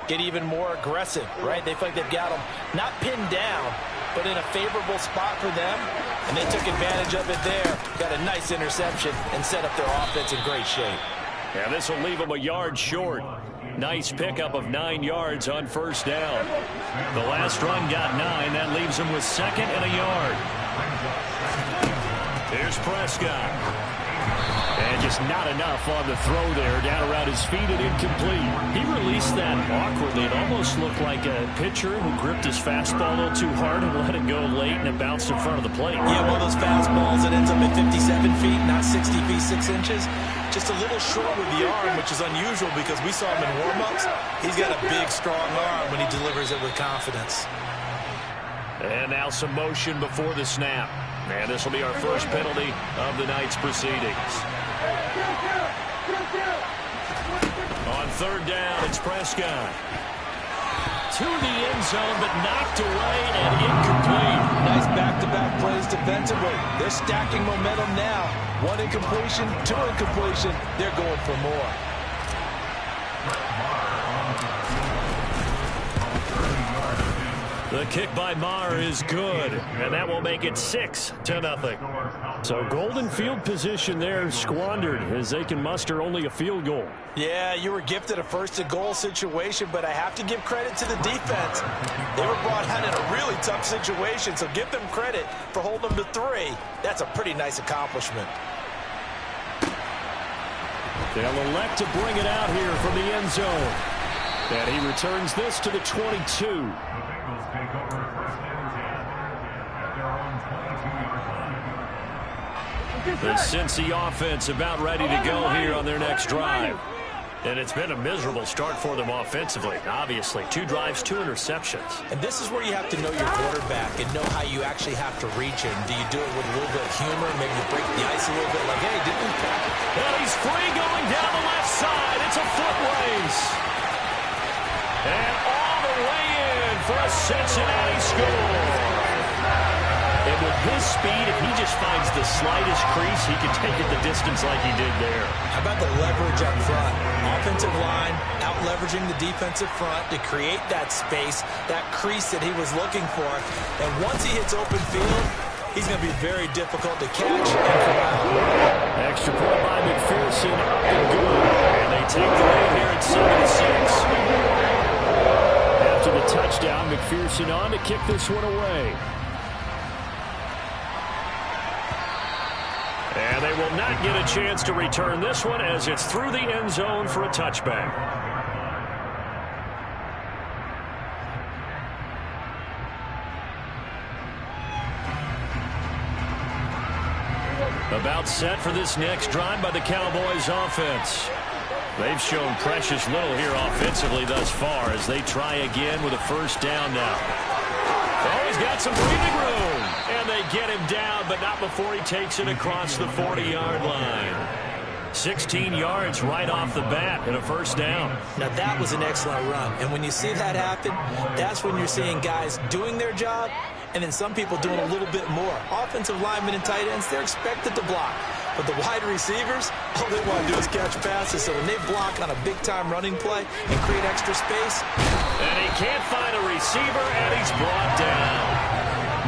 get even more aggressive, right? They feel like they've got them not pinned down, but in a favorable spot for them, and they took advantage of it there. Got a nice interception and set up their offense in great shape. And this will leave them a yard short. Nice pickup of 9 yards on first down. The last run got 9. That leaves them with 2nd and a yard. Here's Prescott. And just not enough on the throw there. Down around his feet and incomplete. He released that awkwardly. It almost looked like a pitcher who gripped his fastball a little too hard and let it go late, and it bounced in front of the plate. Yeah, one of those fastballs that ends up at 57 feet, not 60 feet, 6 inches. Just a little short with the arm, which is unusual because we saw him in warm-ups. He's got a big, strong arm when he delivers it with confidence. And now some motion before the snap. And this will be our first penalty of the night's proceedings. On third down, it's Prescott. To the end zone, but knocked away and incomplete. Nice back-to-back plays defensively. They're stacking momentum now. 1 incompletion, 2 incompletion. They're going for more. The kick by Maher is good, and that will make it 6-0. So golden field position there squandered as they can muster only a field goal. Yeah, you were gifted a first-and-goal situation, but I have to give credit to the defense. They were brought out in a really tough situation, so give them credit for holding them to 3. That's a pretty nice accomplishment. They'll elect to bring it out here from the end zone. And he returns this to the 22. The Cincy offense about ready to go here on their next drive. And it's been a miserable start for them offensively, obviously. 2 drives, 2 interceptions. And this is where you have to know your quarterback and know how you actually have to reach him. Do you do it with a little bit of humor, maybe you break the ice a little bit, like, hey, didn't we practice? And he's free going down the left side. It's a foot race. And all the way in for a Cincinnati score. And with his speed, if he just finds the slightest crease, he can take it the distance like he did there. How about the leverage up front? Offensive line out-leveraging the defensive front to create that space, that crease that he was looking for. And once he hits open field, he's going to be very difficult to catch and corral. Extra point by McPherson. Good. And they take the lead here at 7-6. After the touchdown, McPherson on to kick this one away. And they will not get a chance to return this one as it's through the end zone for a touchback. About set for this next drive by the Cowboys offense. They've shown precious little here offensively thus far as they try again with a first down now. Oh, he's got some breathing room. And they get him down, but not before he takes it across the 40-yard line. 16 yards right off the bat and a first down. Now, that was an excellent run. And when you see that happen, that's when you're seeing guys doing their job and then some people doing a little bit more. Offensive linemen and tight ends, they're expected to block. But the wide receivers, all they want to do is catch passes. So when they block on a big-time running play and create extra space. And he can't find a receiver, and he's brought down.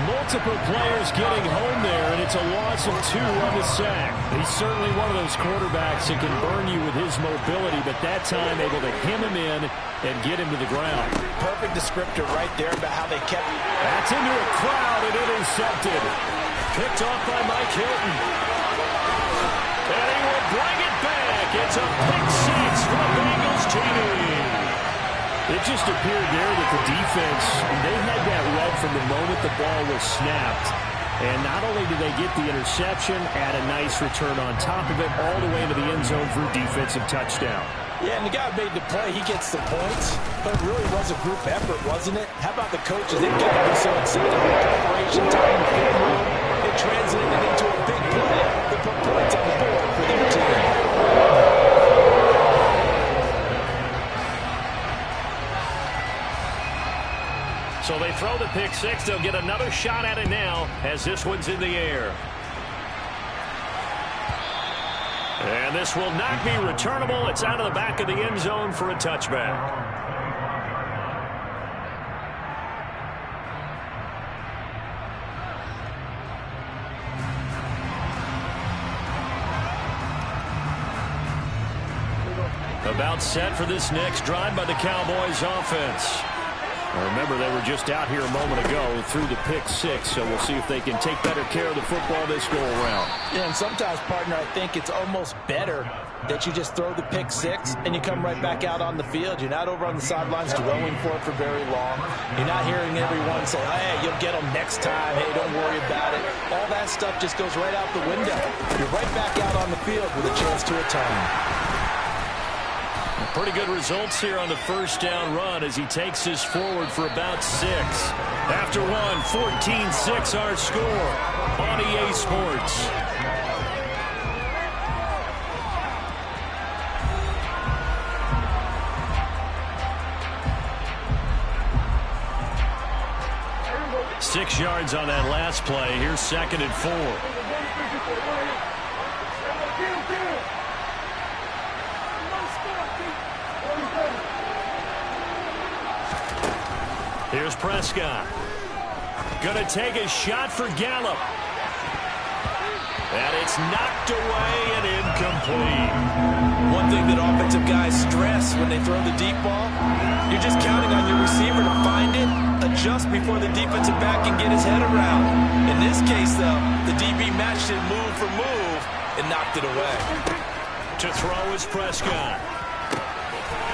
Multiple players getting home there, and it's a loss of 2 on the sack. He's certainly one of those quarterbacks that can burn you with his mobility, but that time able to hem him in and get him to the ground. Perfect descriptor right there about how they kept. That's into a crowd and intercepted. Picked off by Mike Hilton. And he will bring it back. It's a pick 6 for the Bengals team. It just appeared there that the defense, they had that read from the moment the ball was snapped. And not only did they get the interception, add a nice return on top of it, all the way into the end zone for a defensive touchdown. Yeah, and the guy made the play. He gets the points. But it really was a group effort, wasn't it? How about the coaches? They've got to be so excited. Preparation time, the film room. It translated into a big play that put points on the board for their team. So they throw the pick six. They'll get another shot at it now as this one's in the air. And this will not be returnable. It's out of the back of the end zone for a touchback. About set for this next drive by the Cowboys offense. Remember, they were just out here a moment ago through the pick six, so we'll see if they can take better care of the football this go-around. Yeah, and sometimes, partner, I think it's almost better that you just throw the pick six and you come right back out on the field. You're not over on the sidelines dwelling for it for very long. You're not hearing everyone say, hey, you'll get them next time. Hey, don't worry about it. All that stuff just goes right out the window. You're right back out on the field with a chance to atone. Pretty good results here on the first down run as he takes this forward for about 6. After one, 14-6 our score on EA Sports. Six yards on that last play. Here's 2nd and 4. Here's Prescott. Gonna take a shot for Gallup. And it's knocked away and incomplete. One thing that offensive guys stress when they throw the deep ball, you're just counting on your receiver to find it, adjust before the defensive back can get his head around. In this case, though, the DB matched it move for move and knocked it away. To throw is Prescott.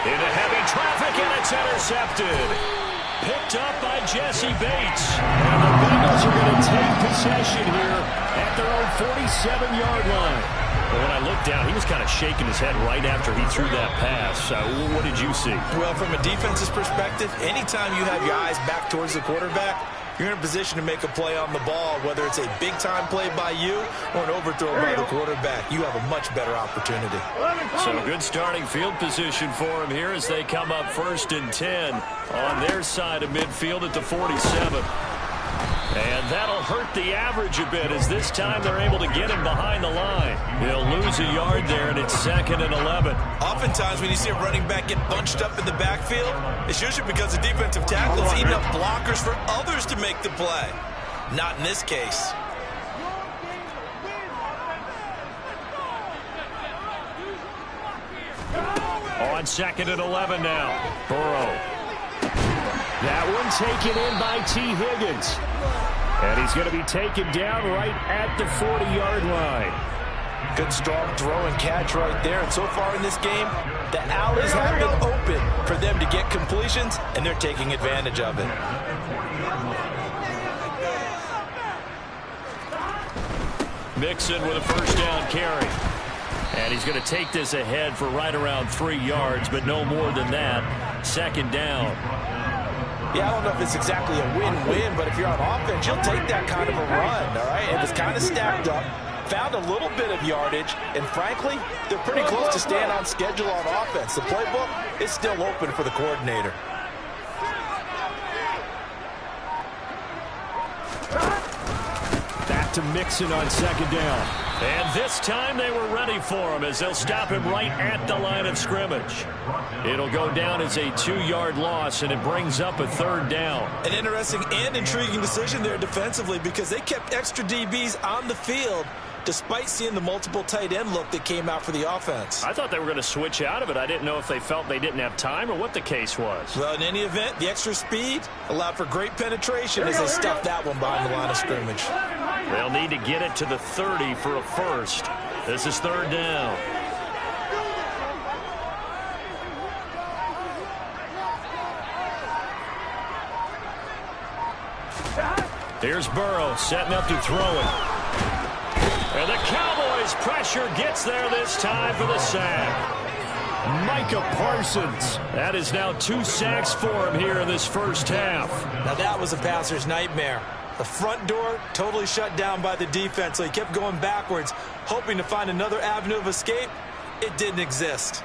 Into heavy traffic, and it's intercepted. Picked up by Jesse Bates. And the Bengals are going to take possession here at their own 47-yard line. But when I looked down, he was kind of shaking his head right after he threw that pass. What did you see? Well, from a defense's perspective, anytime you have your eyes back towards the quarterback, you're in a position to make a play on the ball, whether it's a big-time play by you or an overthrow by the quarterback. You have a much better opportunity. So good starting field position for him here as they come up 1st and 10 on their side of midfield at the 47. And that'll hurt the average a bit as this time they're able to get him behind the line. He'll lose a yard there, and it's 2nd and 11. Oftentimes when you see a running back get bunched up in the backfield, it's usually because the defensive tackle is eating up blockers for others to make the play. Not in this case. On 2nd and 11 now. Burrow. That one taken in by T. Higgins. And he's going to be taken down right at the 40-yard line. Good strong throw and catch right there. And so far in this game, the alleys have been open for them to get completions, and they're taking advantage of it. Mixon with a first down carry. And he's going to take this ahead for right around 3 yards, but no more than that. 2nd down. Yeah, I don't know if it's exactly a win-win, but if you're on offense, you'll take that kind of a run, all right? It was kind of stacked up, found a little bit of yardage, and frankly, they're pretty close to staying on schedule on offense. The playbook is still open for the coordinator. Back to Mixon on 2nd down. And this time they were ready for him as they'll stop him right at the line of scrimmage. It'll go down as a 2-yard loss, and it brings up a 3rd down. An interesting and intriguing decision there defensively because they kept extra DBs on the field despite seeing the multiple tight end look that came out for the offense. I thought they were going to switch out of it. I didn't know if they felt they didn't have time or what the case was. Well, in any event, the extra speed allowed for great penetration as they stuffed that one behind the line of scrimmage. They'll need to get it to the 30 for a first. This is 3rd down. Here's Burrow setting up to throw it. And the Cowboys pressure gets there this time for the sack. Micah Parsons. That is now 2 sacks for him here in this first half. Now that was a passer's nightmare. The front door totally shut down by the defense, so he kept going backwards, hoping to find another avenue of escape. It didn't exist.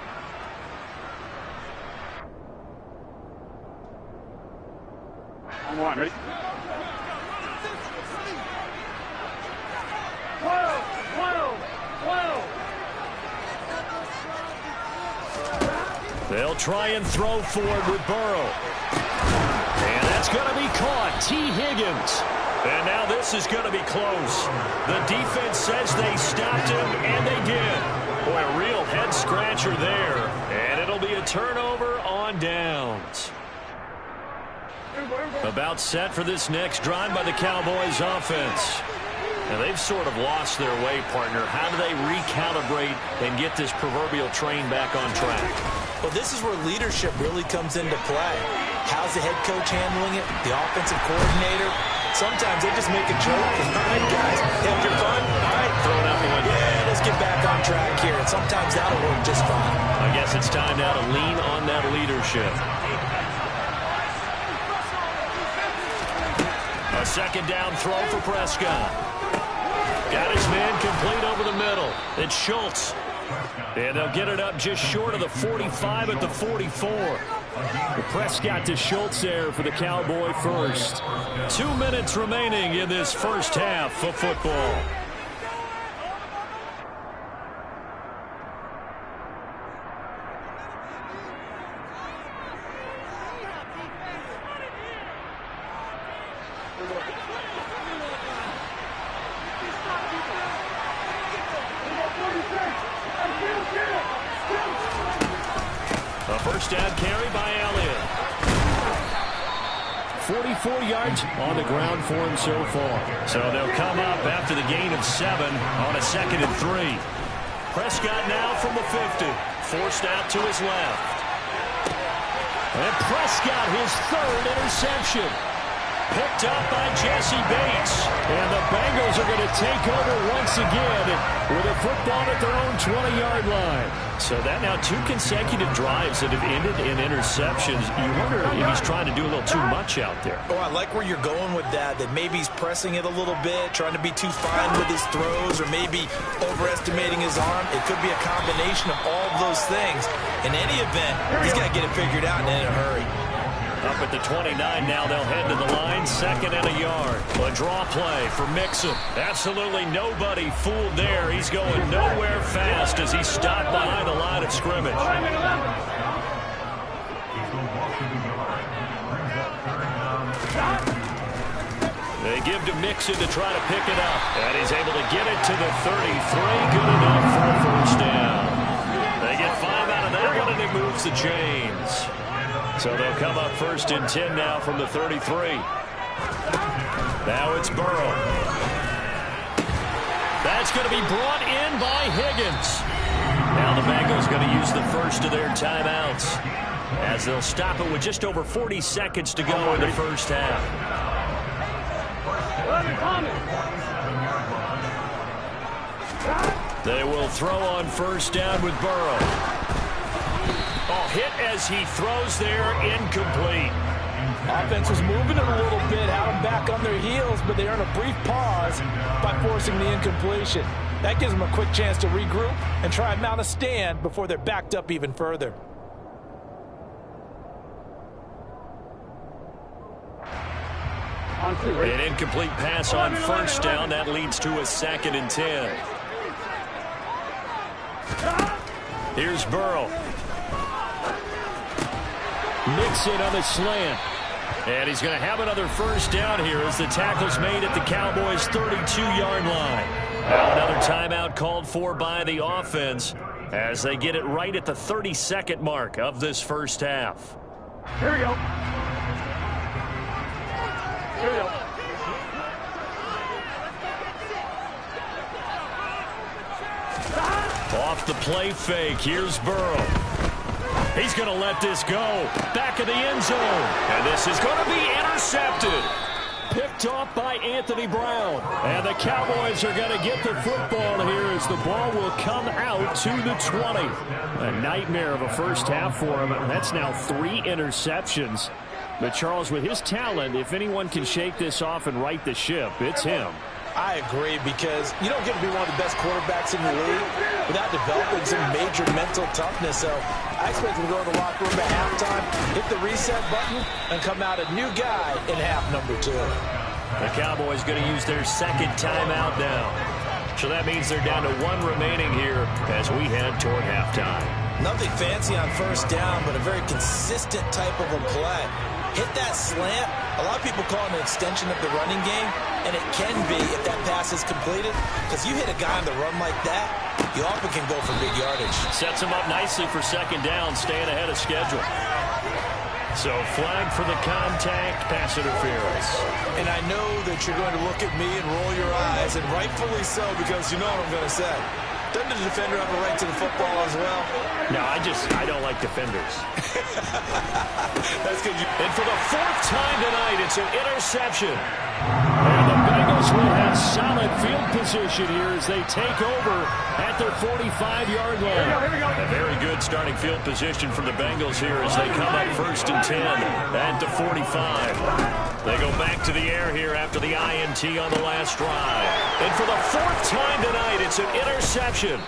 Come on, ready? 12, 12, 12. They'll try and throw forward with Burrow. And that's going to be caught. T. Higgins. And now this is going to be close. The defense says they stopped him, and they did. Boy, a real head-scratcher there. And it'll be a turnover on downs. About set for this next drive by the Cowboys offense. And they've sort of lost their way, partner. How do they recalibrate and get this proverbial train back on track? Well, this is where leadership really comes into play. How's the head coach handling it? The offensive coordinator? Sometimes they just make a joke. All right, guys, have your fun. All right, throw it out the window. Yeah, let's get back on track here. And sometimes that'll work just fine. I guess it's time now to lean on that leadership. A second down throw for Prescott. Got his man complete over the middle. It's Schultz. And they'll get it up just short of the 45 at the 44. Prescott to Schultz there for the Cowboy first. 2 minutes remaining in this first half of football. A first down carry by Elliott. 44 yards on the ground for him so far. So they'll come up after the gain of 7 on a 2nd and 3. Prescott now from the 50. Forced out to his left. And Prescott, his 3rd interception. Picked up by Jesse Bates. And the Bengals are going to take over once again with a football at their own 20-yard line. So that now 2 consecutive drives that have ended in interceptions. You wonder if he's trying to do a little too much out there. Oh, I like where you're going with that maybe he's pressing it a little bit, trying to be too fine with his throws, or maybe overestimating his arm. It could be a combination of all of those things. In any event, he's got to get it figured out and in a hurry. Up at the 29 now, they'll head to the line, 2nd and a yard. A draw play for Mixon. Absolutely nobody fooled there. He's going nowhere fast as he stopped behind the line of scrimmage. They give to Mixon to try to pick it up. And he's able to get it to the 33. Good enough for a first down. They get 5 out of that one, and it moves the chains. So they'll come up 1st and 10 now from the 33. Now it's Burrow. That's going to be brought in by Higgins. Now the Bengals going to use the first of their timeouts as they'll stop it with just over 40 seconds to go in the first half. They will throw on 1st down with Burrow. Oh, hit as he throws there, incomplete. Offense was moving it a little bit, had them back on their heels, but they earn a brief pause by forcing the incompletion. That gives them a quick chance to regroup and try and mount a stand before they're backed up even further. An incomplete pass on 1st down. That leads to a 2nd and 10. Here's Burrow. Mixon on the slant. And he's going to have another first down here as the tackle's made at the Cowboys' 32-yard line. Now another timeout called for by the offense as they get it right at the 32nd mark of this first half. Here we go. Here we go. Off the play fake, here's Burrow. He's going to let this go. Back of the end zone. And this is going to be intercepted. picked off by Anthony Brown. And the Cowboys are going to get the football here as the ball will come out to the 20. A nightmare of a first half for him. That's now 3 interceptions. But Charles, with his talent, if anyone can shake this off and right the ship, it's him. I agree, because you don't get to be one of the best quarterbacks in the league without developing some major mental toughness. So I expect him to go to the locker room at halftime, hit the reset button, and come out a new guy in half number 2. The Cowboys going to use their second timeout now. So that means they're down to 1 remaining here as we head toward halftime. Nothing fancy on first down, but a very consistent type of a play. Hit that slant. A lot of people call it an extension of the running game, and it can be if that pass is completed, because you hit a guy on the run like that, you often can go for big yardage. Sets him up nicely for second down, staying ahead of schedule. So flag for the contact, pass interference. And I know that you're going to look at me and roll your eyes, and rightfully so, because you know what I'm going to say. Doesn't the defender have a right to the football as well? No, I don't like defenders. That's good. And for the 4th time tonight, it's an interception. And the Bengals will have solid field position here as they take over at their 45-yard line. A very good starting field position for the Bengals here as they come up 1st and 10 at the 45. They go back to the air here after the INT on the last drive. And for the 4th time tonight, it's an interception.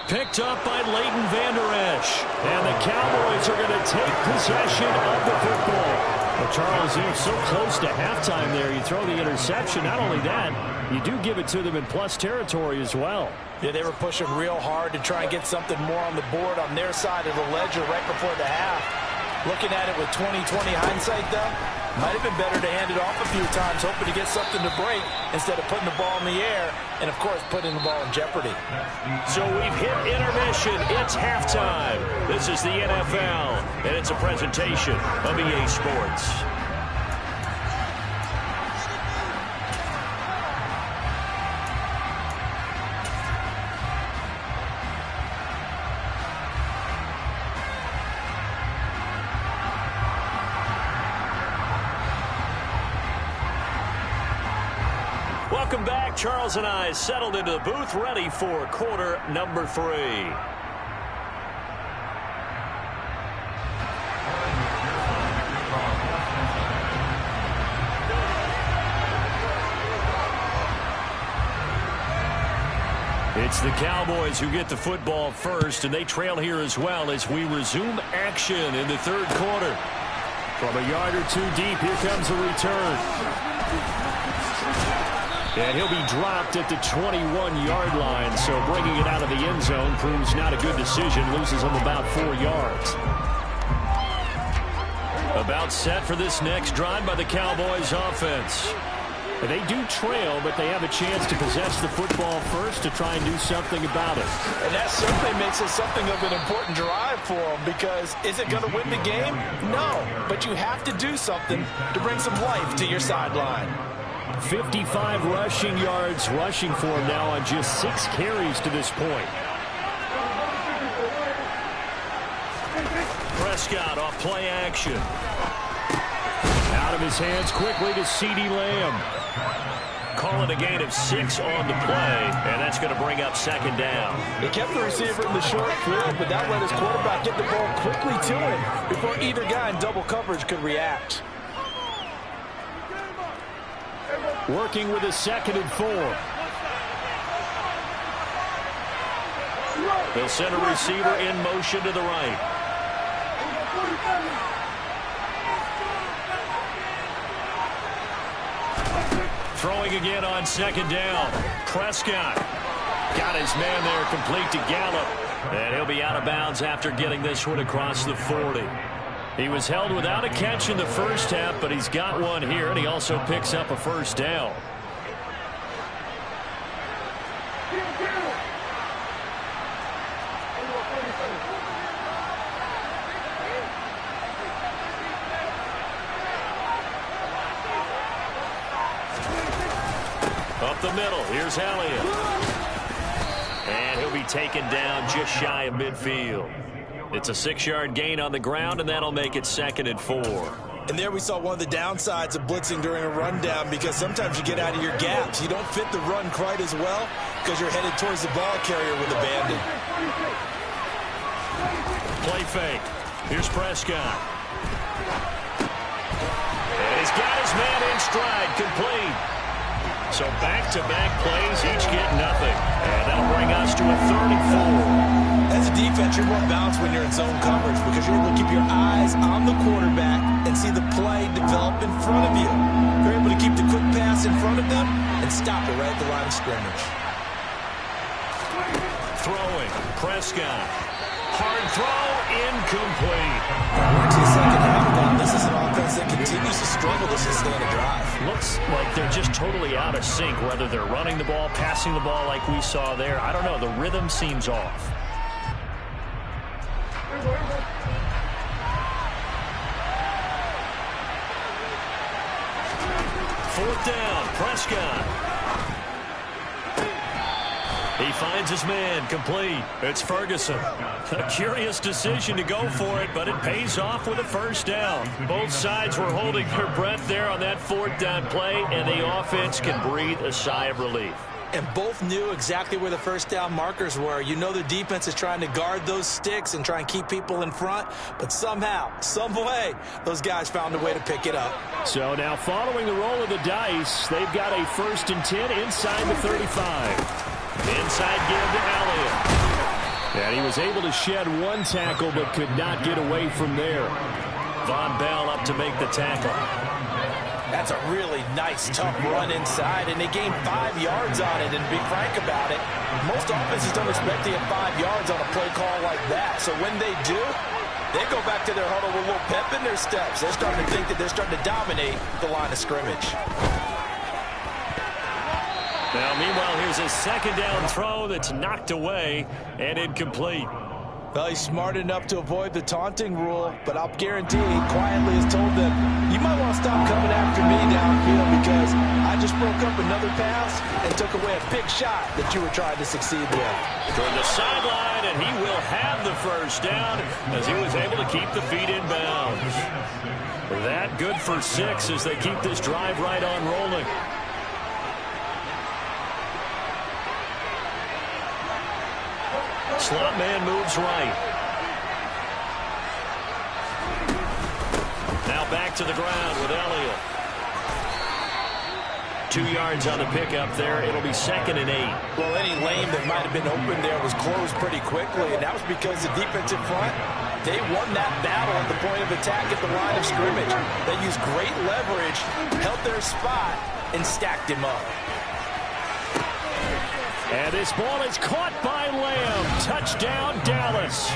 Picked up by Leighton Vander Esch. And the Cowboys are going to take possession of the football. Well, Charles, you're so close to halftime there. You throw the interception. Not only that, you do give it to them in plus territory as well. Yeah, they were pushing real hard to try and get something more on the board on their side of the ledger right before the half. Looking at it with 20/20 hindsight, though, might have been better to hand it off a few times, hoping to get something to break instead of putting the ball in the air and, of course, putting the ball in jeopardy. So we've hit intermission. It's halftime. This is the NFL, and it's a presentation of EA Sports. Welcome back. Charles and I settled into the booth, ready for quarter number 3. It's the Cowboys who get the football first, and they trail here as well as we resume action in the 3rd quarter. From a yard or 2 deep, here comes a return. And he'll be dropped at the 21-yard line, so bringing it out of the end zone proves not a good decision. Loses him about 4 yards. About set for this next drive by the Cowboys offense. They do trail, but they have a chance to possess the football first to try and do something about it. And that certainly makes it something of an important drive for them, because is it going to win the game? No, but you have to do something to bring some life to your sideline. 55 rushing yards rushing for him now on just 6 carries to this point. Prescott off play action. Out of his hands quickly to CeeDee Lamb. Calling a gain of 6 on the play, and that's going to bring up 2nd down. He kept the receiver in the short field, but that let his quarterback get the ball quickly to him before either guy in double coverage could react. Working with a 2nd and 4. They'll send a receiver in motion to the right. Throwing again on 2nd down. Prescott got his man there complete to Gallup. And he'll be out of bounds after getting this one across the 40. He was held without a catch in the first half, but he's got one here, and he also picks up a 1st down. Up the middle, here's Elliott. And he'll be taken down just shy of midfield. It's a 6-yard gain on the ground, and that'll make it 2nd and 4. And there we saw one of the downsides of blitzing during a rundown, because sometimes you get out of your gaps. You don't fit the run quite as well because you're headed towards the ball carrier with abandon. Play fake. Here's Prescott. And he's got his man in stride, complete. So back-to-back plays, each get nothing. And that'll bring us to a 3rd and 4. As a defense, you're more balanced when you're in zone coverage because you're able to keep your eyes on the quarterback and see the play develop in front of you. You're able to keep the quick pass in front of them and stop it right at the line of scrimmage. Throwing, Prescott. Hard throw, incomplete. We're into the second half now. This is an offense that continues to struggle to sustain a drive. Looks like they're just totally out of sync, whether they're running the ball, passing the ball like we saw there. I don't know. The rhythm seems off. Fourth down, Prescott. He finds his man, complete. It's Ferguson. A curious decision to go for it, but it pays off with a first down. Both sides were holding their breath there on that 4th down play, and the offense can breathe a sigh of relief. And both knew exactly where the first down markers were. You know the defense is trying to guard those sticks and try and keep people in front, but somehow, some way, those guys found a way to pick it up. So now following the roll of the dice, they've got a 1st and 10 inside the 35. Inside give to Elliott. And he was able to shed one tackle but could not get away from there. Von Bell up to make the tackle. That's a really nice, tough run inside, and they gained 5 yards on it. And to be frank about it, most offenses don't expect to get 5 yards on a play call like that. So when they do, they go back to their huddle with a little pep in their steps. They're starting to think that they're starting to dominate the line of scrimmage. Now, meanwhile, here's a 2nd down throw that's knocked away and incomplete. Well, he's smart enough to avoid the taunting rule, but I'll guarantee he quietly has told them, you might want to stop coming after me downfield because I just broke up another pass and took away a big shot that you were trying to succeed with. Toward the sideline, and he will have the first down as he was able to keep the feet in bounds. That good for 6 as they keep this drive right on rolling. Slot man moves right. Now back to the ground with Elliott. 2 yards on the pickup there. It'll be 2nd and 8. Well, any lane that might have been open there was closed pretty quickly, and that was because the defensive front, they won that battle at the point of attack at the line of scrimmage. They used great leverage, held their spot, and stacked him up. And this ball is caught by Lamb. Touchdown, Dallas.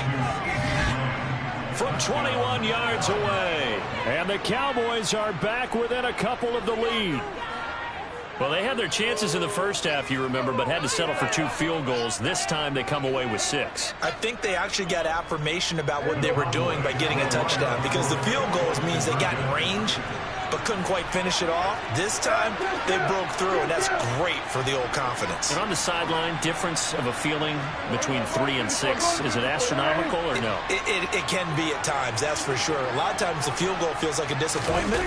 From 21 yards away. And the Cowboys are back within a couple of the lead. Well, they had their chances in the first half, you remember, but had to settle for 2 field goals. This time they come away with 6. I think they actually got affirmation about what they were doing by getting a touchdown, because the field goals means they got in range but couldn't quite finish it off. This time, they broke through, and that's great for the old confidence. And on the sideline, difference of a feeling between 3 and 6, is it astronomical or no? It can be at times, that's for sure. A lot of times the field goal feels like a disappointment.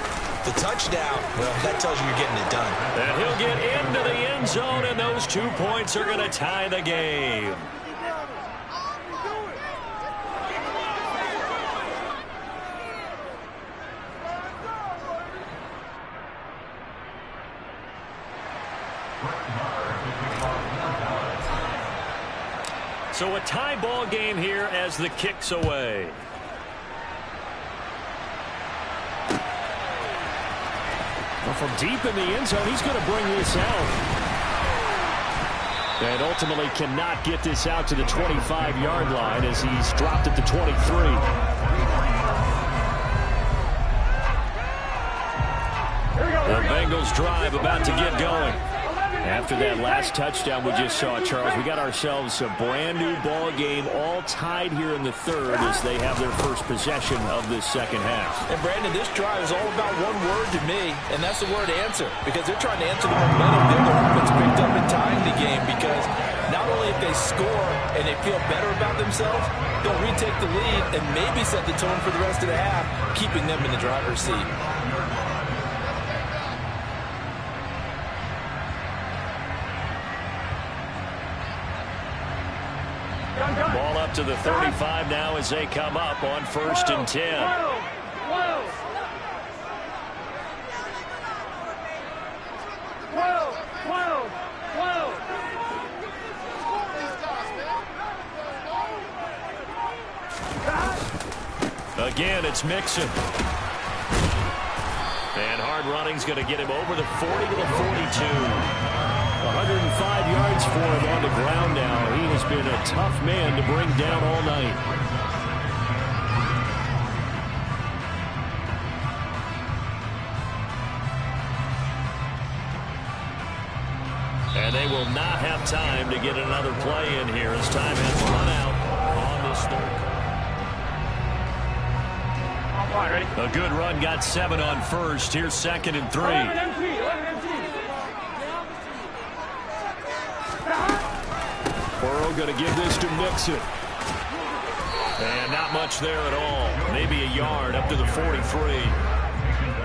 The touchdown, well, that tells you you're getting it done. And he'll get into the end zone, and those 2 points are going to tie the game. So a tie ball game here as the kick's away. Well, from deep in the end zone, he's going to bring this out. And ultimately cannot get this out to the 25-yard line as he's dropped at the 23. The Bengals drive about to get going. After that last touchdown we just saw, Charles, we got ourselves a brand new ball game, all tied here in the third as they have their first possession of this second half. And Brandon, this drive is all about one word to me, and that's the word answer, because they're trying to answer the momentum that the offense picked up in tying the game, because not only have think they score and they feel better about themselves, they'll retake the lead and maybe set the tone for the rest of the half, keeping them in the driver's seat. Ball up to the 35 now as they come up on 1st and 10. Again, it's Mixon. And hard running's going to get him over the 40 to the 42. 105 yards for him on the ground now. He has been a tough man to bring down all night. And they will not have time to get another play in here as time has run out on this third. A good run, got 7 on 1st. Here's 2nd and 3. Burrow going to give this to Mixon. And not much there at all. Maybe a yard up to the 43.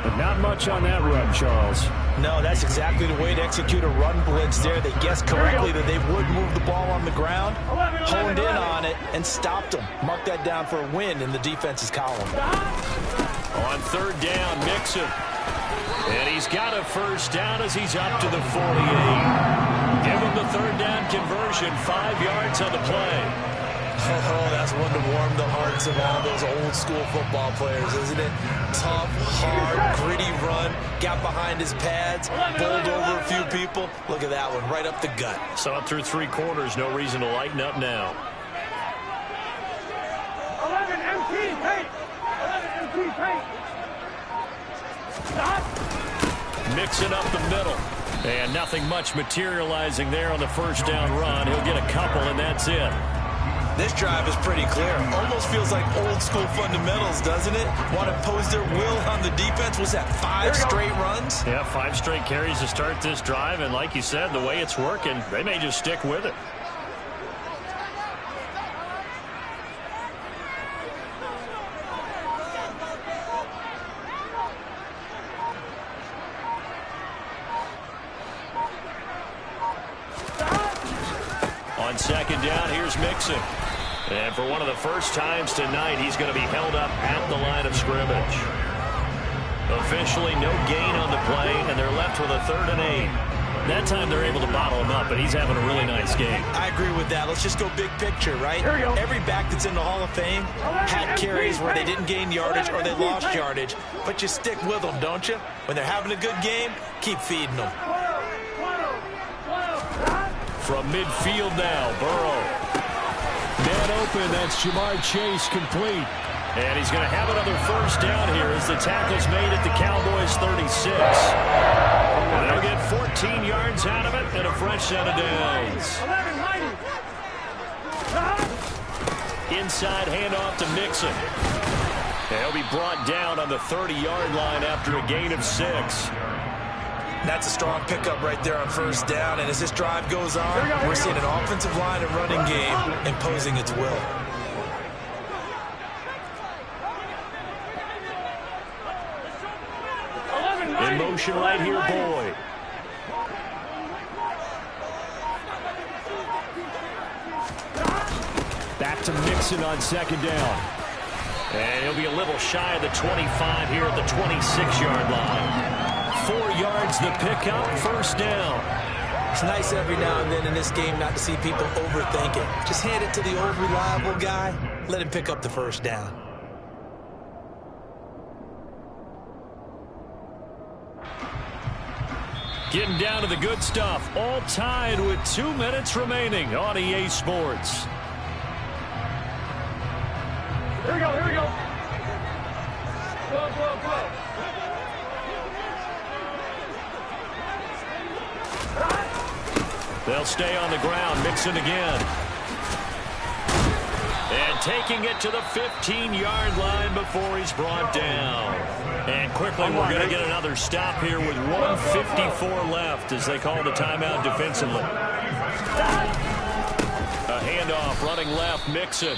But not much on that run, Charles. No, that's exactly the way to execute a run blitz there. They guessed correctly that they would move the ball on the ground, honed in on it, and stopped them. Mark that down for a win in the defense's column. On 3rd down, Mixon. And he's got a 1st down as he's up to the 48. Give him the 3rd down conversion, 5 yards on the play. Oh, that's one to warm the hearts of all those old school football players, isn't it? Tough, hard, gritty run, got behind his pads, bowled over a few people. Look at that one, right up the gut. Saw it through 3 quarters, no reason to lighten up now. 11 MT paint. 11 MT paint. Stop. Mixing up the middle. And nothing much materializing there on the 1st down run. He'll get a couple, and that's it. This drive is pretty clear. Almost feels like old school fundamentals, doesn't it? Want to impose their will on the defense. Was that 5 straight runs? Yeah, 5 straight carries to start this drive. And like you said, the way it's working, they may just stick with it. On 2nd down, here's Mixon. And for one of the first times tonight, he's going to be held up at the line of scrimmage. Officially, no gain on the play, and they're left with a 3rd and 8. That time they're able to bottle him up, but he's having a really nice game. I agree with that. Let's just go big picture, right? Every back that's in the Hall of Fame had carries where they didn't gain yardage or they lost yardage, but you stick with them, don't you? When they're having a good game, keep feeding them. From midfield now, Burrow. Man open, that's Jamar Chase complete. And he's going to have another 1st down here as the tackle's made at the Cowboys' 36. And they'll get 14 yards out of it and a fresh set of downs. Inside handoff to Mixon. He'll be brought down on the 30-yard line after a gain of 6. That's a strong pickup right there on 1st down. And as this drive goes on, we're seeing an offensive line and running game imposing its will. In motion right here, Boyd. Back to Mixon on 2nd down. And he'll be a little shy of the 25 here at the 26-yard line. 4 yards the pickup, 1st down. It's nice every now and then in this game not to see people overthink it. Just hand it to the old reliable guy. Let him pick up the 1st down. Getting down to the good stuff. All tied with 2 minutes remaining on EA Sports. Here we go, here we go. Go, go, go. They'll stay on the ground. Mixon again. And taking it to the 15-yard line before he's brought down. And quickly, we're going to get another stop here with 1:54 left as they call the timeout defensively. handoff, running left, Mixon.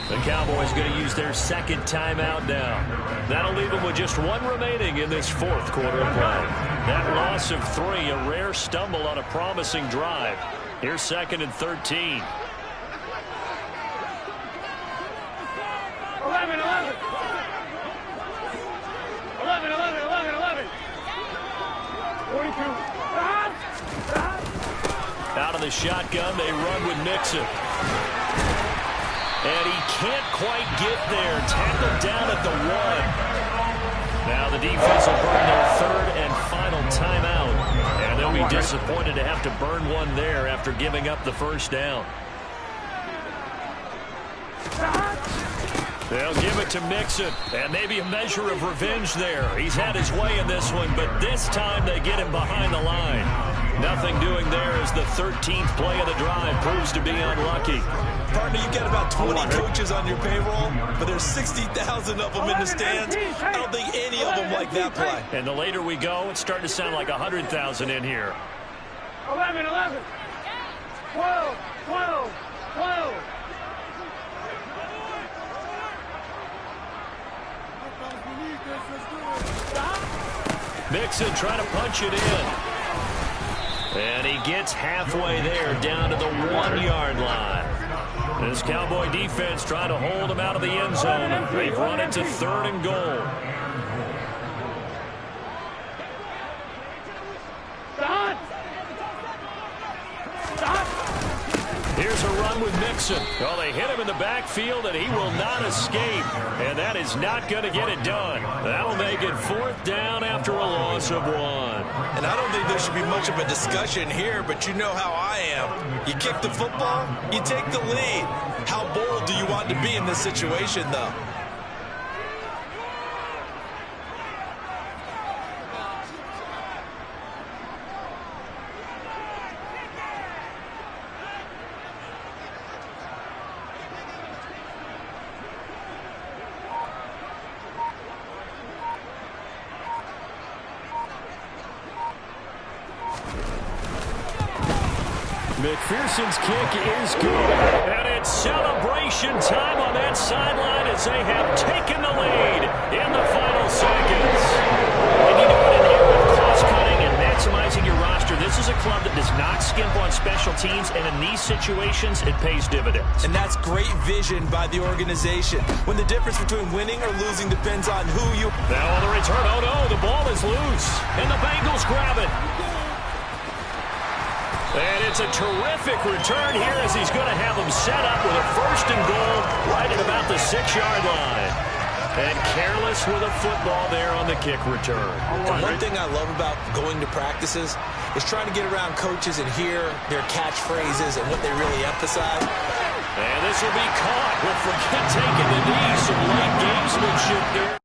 The Cowboys going to use their second timeout now. That'll leave them with just one remaining in this fourth quarter of play. That loss of 3, a rare stumble on a promising drive. Here's 2nd and 13. 11. 42. Out of the shotgun, they run with Mixon. And he can't quite get there. Tackled down at the 1. Now the defense will burn their 3rd and final timeout. And they'll be disappointed to have to burn one there after giving up the first down. They'll give it to Mixon, and maybe a measure of revenge there. He's had his way in this one, but this time they get him behind the line. Nothing doing there as the 13th play of the drive proves to be unlucky. Partner, you've got about 20 coaches on your payroll, but there's 60,000 of them in the stands. I don't think any of them like that play. And the later we go, it's starting to sound like 100,000 in here. 11. 12. Mixon trying to punch it in. And he gets halfway there down to the 1-yard line. This Cowboy defense trying to hold him out of the end zone. They've run it to 3rd and goal. Here's a run with Mixon. Well, they hit him in the backfield, and he will not escape. And that is not going to get it done. That'll make it 4th down after a loss of 1. And I don't think there should be much of a discussion here, but you know how I am. You kick the football, you take the lead. How bold do you want to be in this situation, though? McPherson's kick is good. And it's celebration time on that sideline as they have taken the lead in the final seconds. And you know what, in the era of cross-cutting and maximizing your roster, this is a club that does not skimp on special teams, and in these situations, it pays dividends. And that's great vision by the organization. When the difference between winning or losing depends on who you... Now on the return, oh no, the ball is loose. And the Bengals grab it. And it's a terrific return here as he's going to have them set up with a 1st and goal right at about the 6-yard line. And careless with a football there on the kick return. And one thing I love about going to practices is trying to get around coaches and hear their catchphrases and what they really emphasize. And this will be caught with forget taking the knee. Some late gamesmanship there.